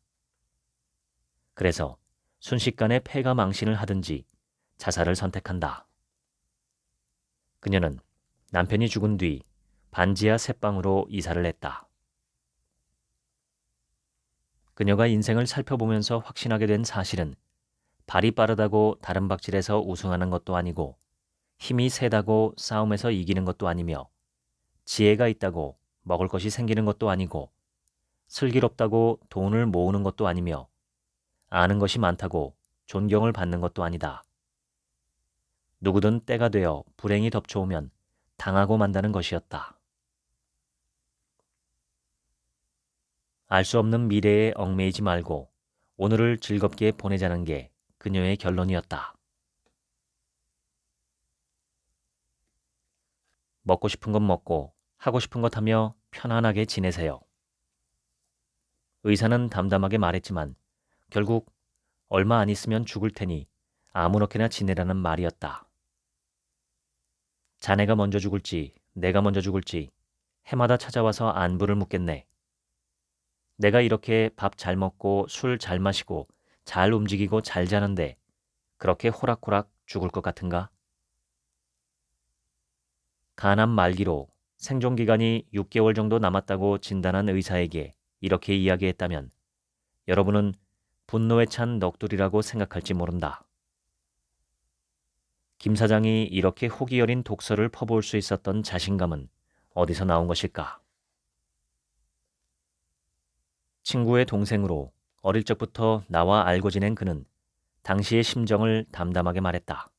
[SPEAKER 1] 그래서 순식간에 패가 망신을 하든지 자살을 선택한다. 그녀는 남편이 죽은 뒤 반지하 새방으로 이사를 했다. 그녀가 인생을 살펴보면서 확신하게 된 사실은 발이 빠르다고 다른 박질에서 우승하는 것도 아니고 힘이 세다고 싸움에서 이기는 것도 아니며 지혜가 있다고 먹을 것이 생기는 것도 아니고 슬기롭다고 돈을 모으는 것도 아니며 아는 것이 많다고 존경을 받는 것도 아니다. 누구든 때가 되어 불행이 덮쳐오면 당하고 만다는 것이었다. 알 수 없는 미래에 얽매이지 말고 오늘을 즐겁게 보내자는 게 그녀의 결론이었다. 먹고 싶은 것 먹고 하고 싶은 것 하며 편안하게 지내세요. 의사는 담담하게 말했지만 결국 얼마 안 있으면 죽을 테니 아무렇게나 지내라는 말이었다. 자네가 먼저 죽을지 내가 먼저 죽을지 해마다 찾아와서 안부를 묻겠네. 내가 이렇게 밥 잘 먹고 술 잘 마시고 잘 움직이고 잘 자는데 그렇게 호락호락 죽을 것 같은가? 간암 말기로 생존기간이 6개월 정도 남았다고 진단한 의사에게 이렇게 이야기했다면 여러분은 분노에 찬 넋두리라고 생각할지 모른다. 김 사장이 이렇게 호기 어린 독서를 퍼부을 수 있었던 자신감은 어디서 나온 것일까? 친구의 동생으로 어릴 적부터 나와 알고 지낸 그는 당시의 심정을 담담하게 말했다.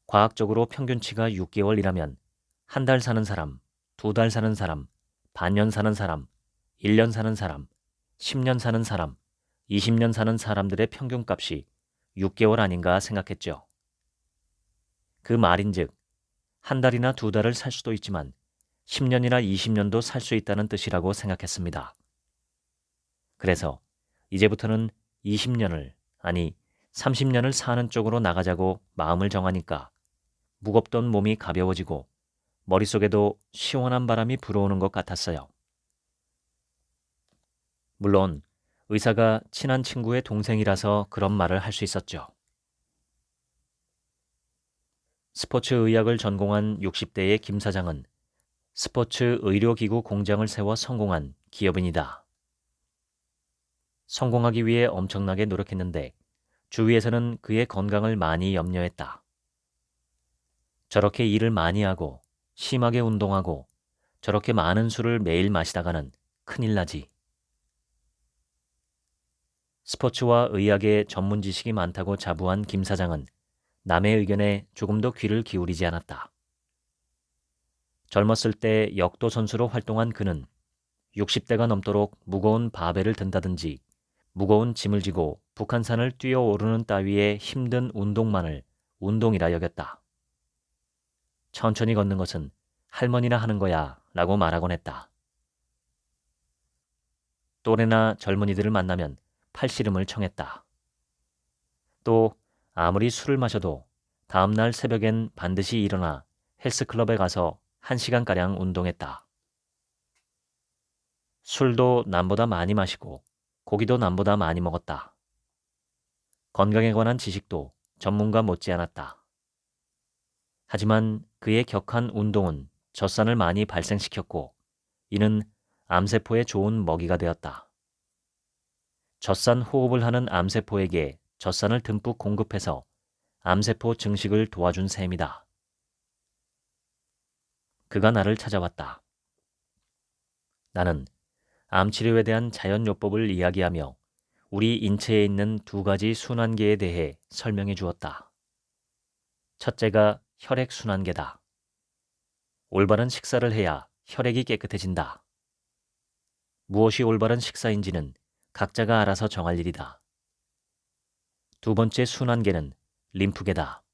[SPEAKER 1] 과학적으로 평균치가 6개월이라면 한 달 사는 사람, 2달 사는 사람, 반년 사는 사람, 1년 사는 사람, 10년 사는 사람, 20년 사는 사람들의 평균값이 6개월 아닌가 생각했죠. 그 말인즉 한 달이나 2달을 살 수도 있지만 10년이나 20년도 살 수 있다는 뜻이라고 생각했습니다. 그래서 이제부터는 20년을 아니 30년을 사는 쪽으로 나가자고 마음을 정하니까 무겁던 몸이 가벼워지고 머릿속에도 시원한 바람이 불어오는 것 같았어요. 물론 의사가 친한 친구의 동생이라서 그런 말을 할 수 있었죠. 스포츠 의학을 전공한 60대의 김 사장은 스포츠 의료기구 공장을 세워 성공한 기업인이다. 성공하기 위해 엄청나게 노력했는데 주위에서는 그의 건강을 많이 염려했다. 저렇게 일을 많이 하고 심하게 운동하고 저렇게 많은 술을 매일 마시다가는 큰일 나지. 스포츠와 의학에 전문 지식이 많다고 자부한 김 사장은 남의 의견에 조금도 귀를 기울이지 않았다. 젊었을 때 역도 선수로 활동한 그는 60대가 넘도록 무거운 바벨을 든다든지 무거운 짐을 지고 북한산을 뛰어오르는 따위의 힘든 운동만을 운동이라 여겼다. 천천히 걷는 것은 할머니나 하는 거야 라고 말하곤 했다. 또래나 젊은이들을 만나면 팔씨름을 청했다. 또 아무리 술을 마셔도 다음날 새벽엔 반드시 일어나 헬스클럽에 가서 1시간가량 운동했다. 술도 남보다 많이 마시고 고기도 남보다 많이 먹었다. 건강에 관한 지식도 전문가 못지않았다. 하지만 그의 격한 운동은 젖산을 많이 발생시켰고 이는 암세포에 좋은 먹이가 되었다. 젖산 호흡을 하는 암세포에게 젖산을 듬뿍 공급해서 암세포 증식을 도와준 셈이다. 그가 나를 찾아왔다. 나는 암치료에 대한 자연요법을 이야기하며 우리 인체에 있는 2가지 순환계에 대해 설명해 주었다. 첫째가 혈액순환계다. 올바른 식사를 해야 혈액이 깨끗해진다. 무엇이 올바른 식사인지는 각자가 알아서 정할 일이다. 2번째 순환계는 림프계다.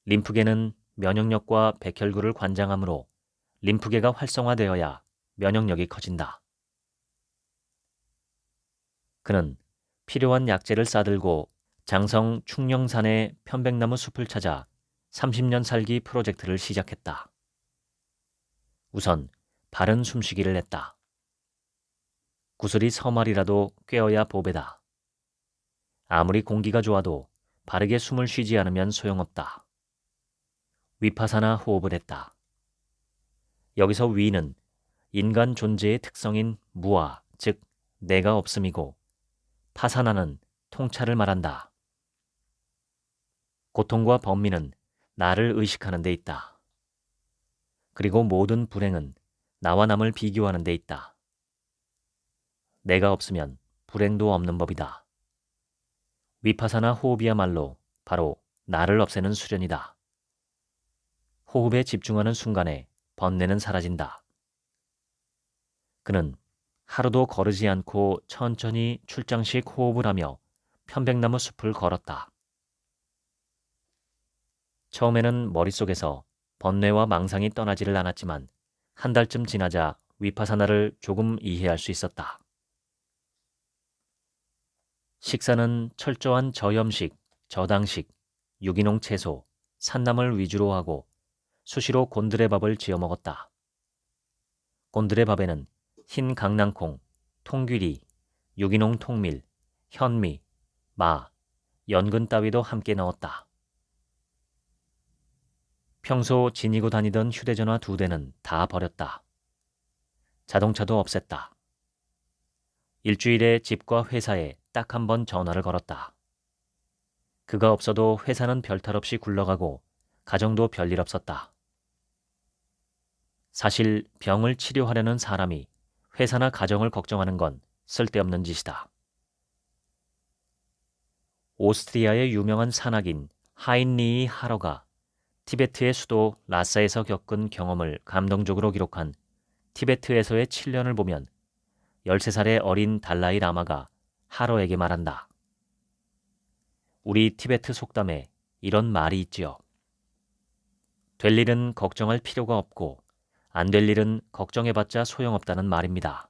[SPEAKER 1] 림프계는 면역력과 백혈구를 관장하므로 림프계가 활성화되어야 면역력이 커진다. 그는 필요한 약재를 싸들고 장성 충령산의 편백나무 숲을 찾아 30년 살기 프로젝트를 시작했다. 우선 바른 숨쉬기를 했다. 구슬이 서말이라도 꿰어야 보배다. 아무리 공기가 좋아도 바르게 숨을 쉬지 않으면 소용없다. 위파사나 호흡을 했다. 여기서 위는 인간 존재의 특성인 무아, 즉 내가 없음이고 파사나는 통찰을 말한다. 고통과 번민은 나를 의식하는 데 있다. 그리고 모든 불행은 나와 남을 비교하는 데 있다. 내가 없으면 불행도 없는 법이다. 위파사나 호흡이야말로 바로 나를 없애는 수련이다. 호흡에 집중하는 순간에 번뇌는 사라진다. 그는 하루도 거르지 않고 천천히 출장식 호흡을 하며 편백나무 숲을 걸었다. 처음에는 머릿속에서 번뇌와 망상이 떠나지를 않았지만 한 달쯤 지나자 위파사나를 조금 이해할 수 있었다. 식사는 철저한 저염식, 저당식, 유기농 채소, 산나물 위주로 하고 수시로 곤드레밥을 지어 먹었다. 곤드레밥에는 흰 강낭콩, 통귀리, 유기농 통밀, 현미, 마, 연근 따위도 함께 넣었다. 평소 지니고 다니던 휴대전화 2대는 다 버렸다. 자동차도 없앴다. 일주일에 집과 회사에 딱 한 번 전화를 걸었다. 그가 없어도 회사는 별탈 없이 굴러가고 가정도 별일 없었다. 사실 병을 치료하려는 사람이 회사나 가정을 걱정하는 건 쓸데없는 짓이다. 오스트리아의 유명한 산악인 하인리히 하러가 티베트의 수도 라사에서 겪은 경험을 감동적으로 기록한 티베트에서의 7년을 보면 13살의 어린 달라이 라마가 하러에게 말한다. 우리 티베트 속담에 이런 말이 있지요. 될 일은 걱정할 필요가 없고 안 될 일은 걱정해봤자 소용없다는 말입니다.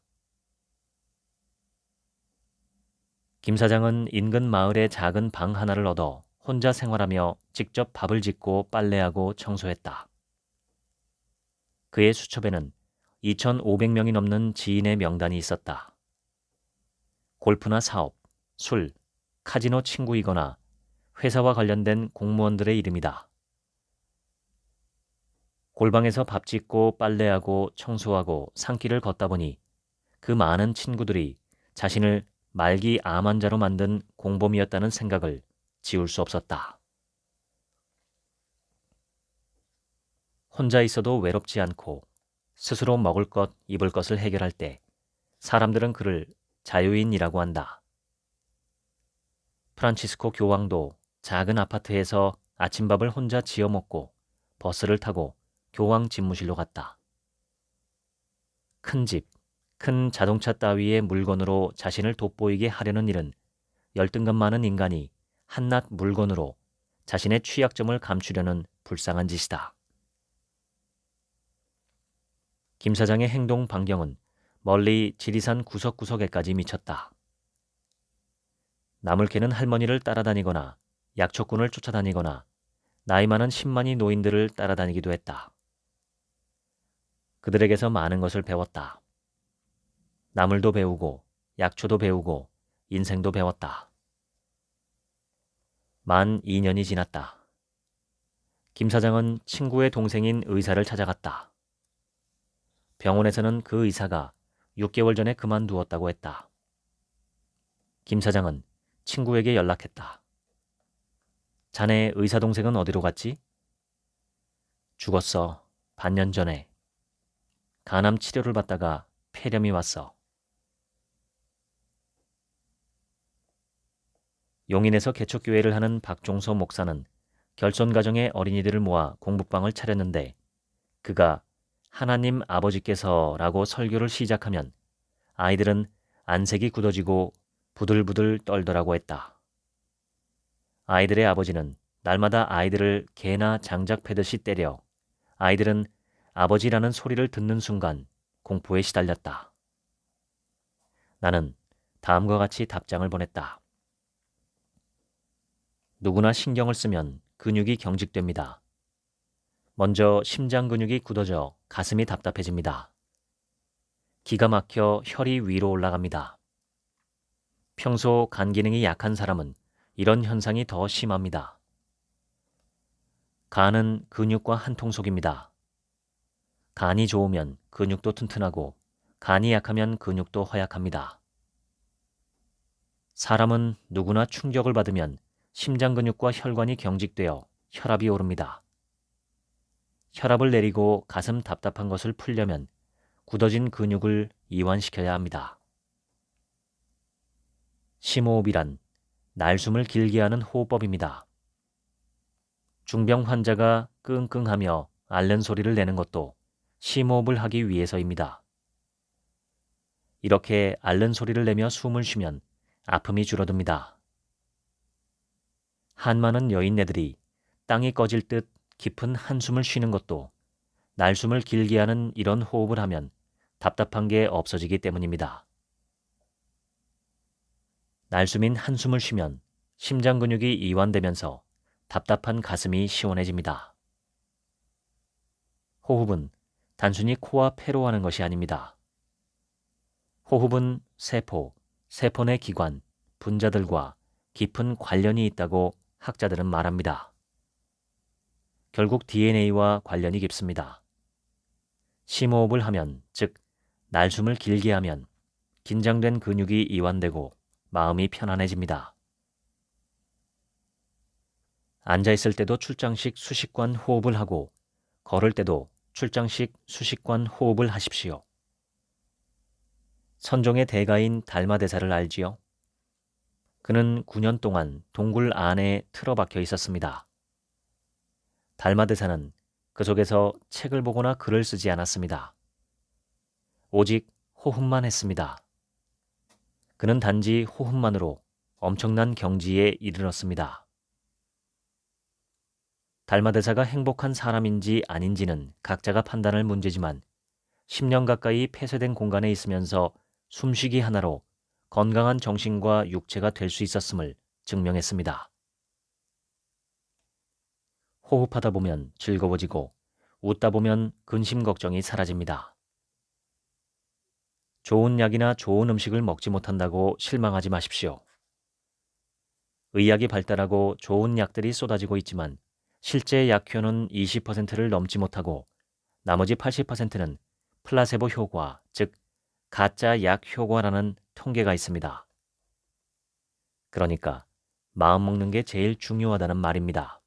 [SPEAKER 1] 김 사장은 인근 마을에 작은 방 하나를 얻어 혼자 생활하며 직접 밥을 짓고 빨래하고 청소했다. 그의 수첩에는 2,500명이 넘는 지인의 명단이 있었다. 골프나 사업, 술, 카지노 친구이거나 회사와 관련된 공무원들의 이름이다. 골방에서 밥 짓고 빨래하고 청소하고 산길을 걷다 보니 그 많은 친구들이 자신을 말기 암 환자로 만든 공범이었다는 생각을 지울 수 없었다. 혼자 있어도 외롭지 않고 스스로 먹을 것, 입을 것을 해결할 때 사람들은 그를 자유인이라고 한다. 프란치스코 교황도 작은 아파트에서 아침밥을 혼자 지어 먹고 버스를 타고 교황 집무실로 갔다. 큰 집, 큰 자동차 따위의 물건으로 자신을 돋보이게 하려는 일은 열등감 많은 인간이 한낱 물건으로 자신의 취약점을 감추려는 불쌍한 짓이다. 김 사장의 행동 반경은 멀리 지리산 구석구석에까지 미쳤다. 나물 캐는 할머니를 따라다니거나 약초꾼을 쫓아다니거나 나이 많은 신만이 노인들을 따라다니기도 했다. 그들에게서 많은 것을 배웠다. 나물도 배우고 약초도 배우고 인생도 배웠다. 만 2년이 지났다. 김 사장은 친구의 동생인 의사를 찾아갔다. 병원에서는 그 의사가 6개월 전에 그만두었다고 했다. 김 사장은 친구에게 연락했다. 자네 의사 동생은 어디로 갔지? 죽었어. 반년 전에. 간암 치료를 받다가 폐렴이 왔어. 용인에서 개척교회를 하는 박종서 목사는 결손가정의 어린이들을 모아 공부방을 차렸는데 그가 하나님 아버지께서라고 설교를 시작하면 아이들은 안색이 굳어지고 부들부들 떨더라고 했다. 아이들의 아버지는 날마다 아이들을 개나 장작 패듯이 때려 아이들은 아버지라는 소리를 듣는 순간 공포에 시달렸다. 나는 다음과 같이 답장을 보냈다. 누구나 신경을 쓰면 근육이 경직됩니다. 먼저 심장 근육이 굳어져 가슴이 답답해집니다. 기가 막혀 혈이 위로 올라갑니다. 평소 간 기능이 약한 사람은 이런 현상이 더 심합니다. 간은 근육과 한 통속입니다. 간이 좋으면 근육도 튼튼하고 간이 약하면 근육도 허약합니다. 사람은 누구나 충격을 받으면 심장 근육과 혈관이 경직되어 혈압이 오릅니다. 혈압을 내리고 가슴 답답한 것을 풀려면 굳어진 근육을 이완시켜야 합니다. 심호흡이란 날숨을 길게 하는 호흡법입니다. 중병 환자가 끙끙하며 앓는 소리를 내는 것도 심호흡을 하기 위해서입니다. 이렇게 앓는 소리를 내며 숨을 쉬면 아픔이 줄어듭니다. 한많은 여인네들이 땅이 꺼질 듯 깊은 한숨을 쉬는 것도 날숨을 길게 하는 이런 호흡을 하면 답답한 게 없어지기 때문입니다. 날숨인 한숨을 쉬면 심장 근육이 이완되면서 답답한 가슴이 시원해집니다. 호흡은 단순히 코와 폐로 하는 것이 아닙니다. 호흡은 세포, 세포 내 기관, 분자들과 깊은 관련이 있다고 학자들은 말합니다. 결국 DNA와 관련이 깊습니다. 심호흡을 하면, 즉 날숨을 길게 하면 긴장된 근육이 이완되고 마음이 편안해집니다. 앉아있을 때도 출장식 수식관 호흡을 하고 걸을 때도 출장식 수식관 호흡을 하십시오. 선종의 대가인 달마대사를 알지요? 그는 9년 동안 동굴 안에 틀어박혀 있었습니다. 달마대사는 그 속에서 책을 보거나 글을 쓰지 않았습니다. 오직 호흡만 했습니다. 그는 단지 호흡만으로 엄청난 경지에 이르렀습니다. 달마대사가 행복한 사람인지 아닌지는 각자가 판단할 문제지만 10년 가까이 폐쇄된 공간에 있으면서 숨쉬기 하나로 건강한 정신과 육체가 될 수 있었음을 증명했습니다. 호흡하다 보면 즐거워지고 웃다 보면 근심 걱정이 사라집니다. 좋은 약이나 좋은 음식을 먹지 못한다고 실망하지 마십시오. 의학이 발달하고 좋은 약들이 쏟아지고 있지만 실제 약효는 20%를 넘지 못하고 나머지 80%는 플라세보 효과, 즉 가짜 약 효과라는 통계가 있습니다. 그러니까 마음 먹는 게 제일 중요하다는 말입니다.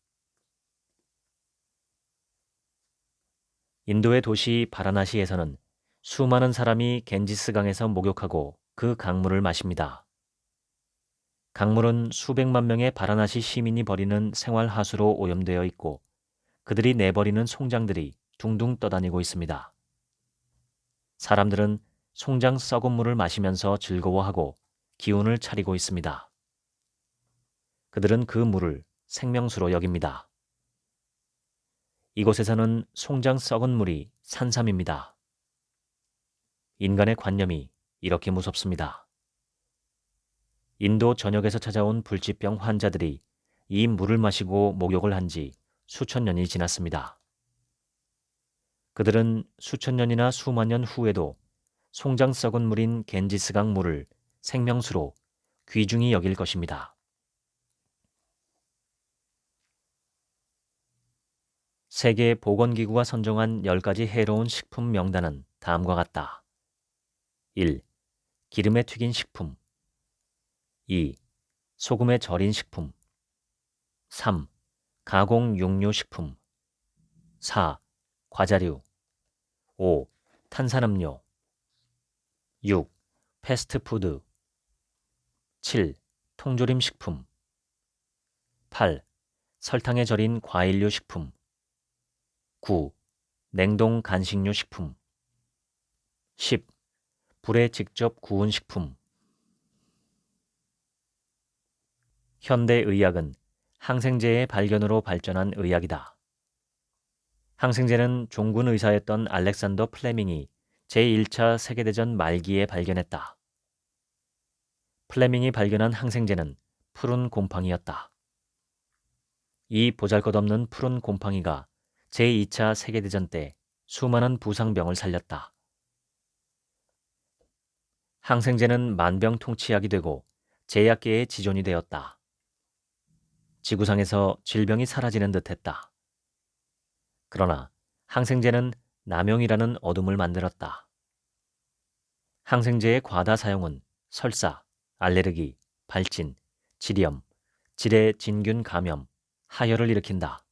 [SPEAKER 1] 인도의 도시 바라나시에서는 수많은 사람이 겐지스강에서 목욕하고 그 강물을 마십니다. 강물은 수백만 명의 바라나시 시민이 버리는 생활하수로 오염되어 있고 그들이 내버리는 송장들이 둥둥 떠다니고 있습니다. 사람들은 송장 썩은 물을 마시면서 즐거워하고 기운을 차리고 있습니다. 그들은 그 물을 생명수로 여깁니다. 이곳에서는 송장 썩은 물이 산삼입니다. 인간의 관념이 이렇게 무섭습니다. 인도 전역에서 찾아온 불치병 환자들이 이 물을 마시고 목욕을 한 지 수천 년이 지났습니다. 그들은 수천 년이나 수만 년 후에도 송장 썩은 물인 겐지스강 물을 생명수로 귀중히 여길 것입니다. 세계보건기구가 선정한 10가지 해로운 식품 명단은 다음과 같다. 1. 기름에 튀긴 식품. 2. 소금에 절인 식품. 3. 가공 육류식품. 4. 과자류. 5. 탄산음료. 6. 패스트푸드. 7. 통조림 식품. 8. 설탕에 절인 과일류 식품. 9. 냉동 간식류 식품. 10. 불에 직접 구운 식품. 현대의학은 항생제의 발견으로 발전한 의학이다. 항생제는 종군 의사였던 알렉산더 플레밍이 제1차 세계대전 말기에 발견했다. 플레밍이 발견한 항생제는 푸른 곰팡이였다. 이 보잘것없는 푸른 곰팡이가 제2차 세계대전 때 수많은 부상병을 살렸다. 항생제는 만병통치약이 되고 제약계의 지존이 되었다. 지구상에서 질병이 사라지는 듯했다. 그러나 항생제는 남용이라는 어둠을 만들었다. 항생제의 과다 사용은 설사, 알레르기, 발진, 질염, 질의 진균 감염, 하혈을 일으킨다.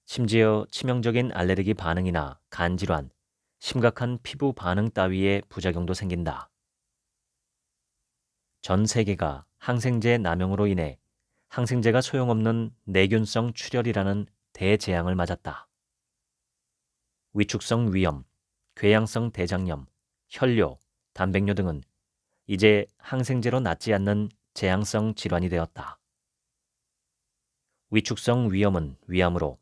[SPEAKER 1] 심지어 치명적인 알레르기 반응이나 간질환, 심각한 피부 반응 따위의 부작용도 생긴다. 전 세계가 항생제 남용으로 인해 항생제가 소용없는 내균성 출혈이라는 대재앙을 맞았다. 위축성 위염, 궤양성 대장염, 혈뇨, 단백뇨 등은 이제 항생제로 낫지 않는 재앙성 질환이 되었다. 위축성 위염은 위암으로,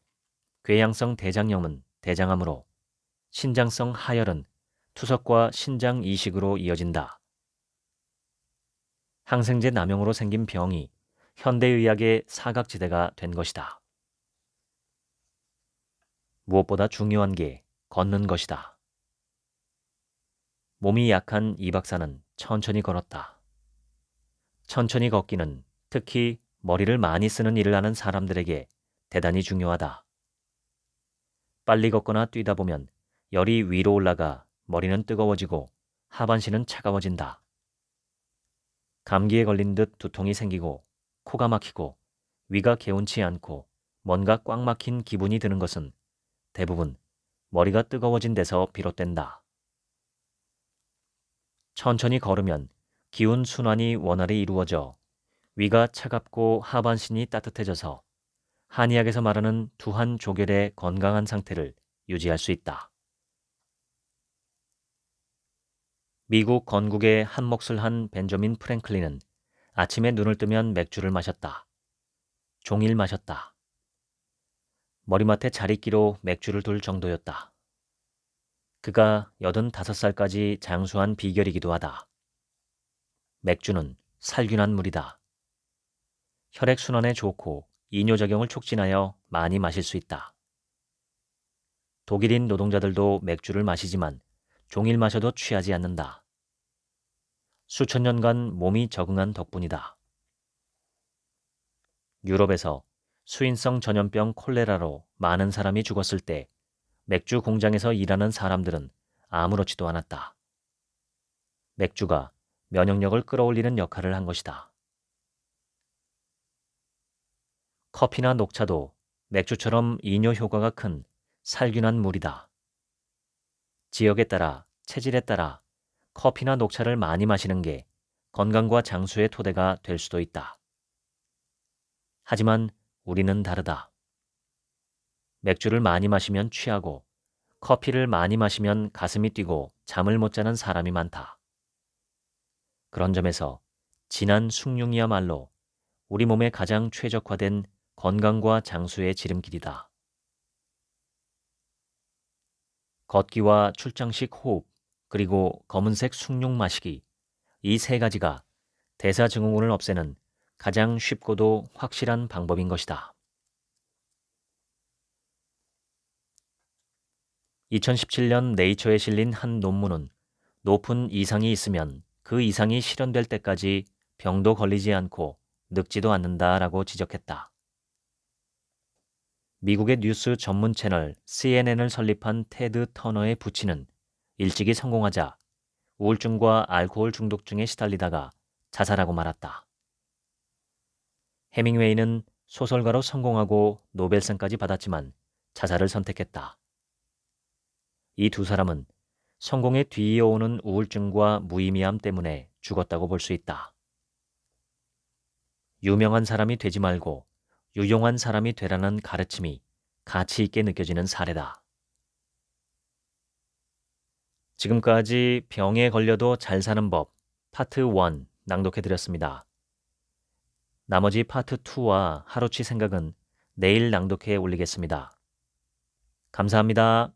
[SPEAKER 1] 궤양성 대장염은 대장암으로, 신장성 하혈은 투석과 신장 이식으로 이어진다. 항생제 남용으로 생긴 병이 현대의학의 사각지대가 된 것이다. 무엇보다 중요한 게 걷는 것이다. 몸이 약한 이 박사는 천천히 걸었다. 천천히 걷기는 특히 머리를 많이 쓰는 일을 하는 사람들에게 대단히 중요하다. 빨리 걷거나 뛰다 보면 열이 위로 올라가 머리는 뜨거워지고 하반신은 차가워진다. 감기에 걸린 듯 두통이 생기고 코가 막히고 위가 개운치 않고 뭔가 꽉 막힌 기분이 드는 것은 대부분 머리가 뜨거워진 데서 비롯된다. 천천히 걸으면 기운 순환이 원활히 이루어져 위가 차갑고 하반신이 따뜻해져서 한의학에서 말하는 두한 조결의 건강한 상태를 유지할 수 있다. 미국 건국에 한 몫을 한 벤저민 프랭클린은 아침에 눈을 뜨면 맥주를 마셨다. 종일 마셨다. 머리맡에 자리끼로 맥주를 둘 정도였다. 그가 85살까지 장수한 비결이기도 하다. 맥주는 살균한 물이다. 혈액순환에 좋고 이뇨작용을 촉진하여 많이 마실 수 있다. 독일인 노동자들도 맥주를 마시지만 종일 마셔도 취하지 않는다. 수천 년간 몸이 적응한 덕분이다. 유럽에서 수인성 전염병 콜레라로 많은 사람이 죽었을 때 맥주 공장에서 일하는 사람들은 아무렇지도 않았다. 맥주가 면역력을 끌어올리는 역할을 한 것이다. 커피나 녹차도 맥주처럼 이뇨 효과가 큰 살균한 물이다. 지역에 따라, 체질에 따라 커피나 녹차를 많이 마시는 게 건강과 장수의 토대가 될 수도 있다. 하지만 우리는 다르다. 맥주를 많이 마시면 취하고 커피를 많이 마시면 가슴이 뛰고 잠을 못 자는 사람이 많다. 그런 점에서 진한 숭늉이야말로 우리 몸에 가장 최적화된 건강과 장수의 지름길이다. 걷기와 출장식 호흡, 그리고 검은색 숭늉 마시기, 이 세 가지가 대사증후군을 없애는 가장 쉽고도 확실한 방법인 것이다. 2017년 네이처에 실린 한 논문은 높은 이상이 있으면 그 이상이 실현될 때까지 병도 걸리지 않고 늙지도 않는다라고 지적했다. 미국의 뉴스 전문 채널 CNN을 설립한 테드 터너의 부친은 일찍이 성공하자 우울증과 알코올 중독증에 시달리다가 자살하고 말았다. 해밍웨이는 소설가로 성공하고 노벨상까지 받았지만 자살을 선택했다. 이 두 사람은 성공에 뒤이어오는 우울증과 무의미함 때문에 죽었다고 볼 수 있다. 유명한 사람이 되지 말고 유용한 사람이 되라는 가르침이 가치 있게 느껴지는 사례다. 지금까지 병에 걸려도 잘 사는 법 파트 1 낭독해드렸습니다. 나머지 파트 2와 하루치 생각은 내일 낭독해 올리겠습니다. 감사합니다.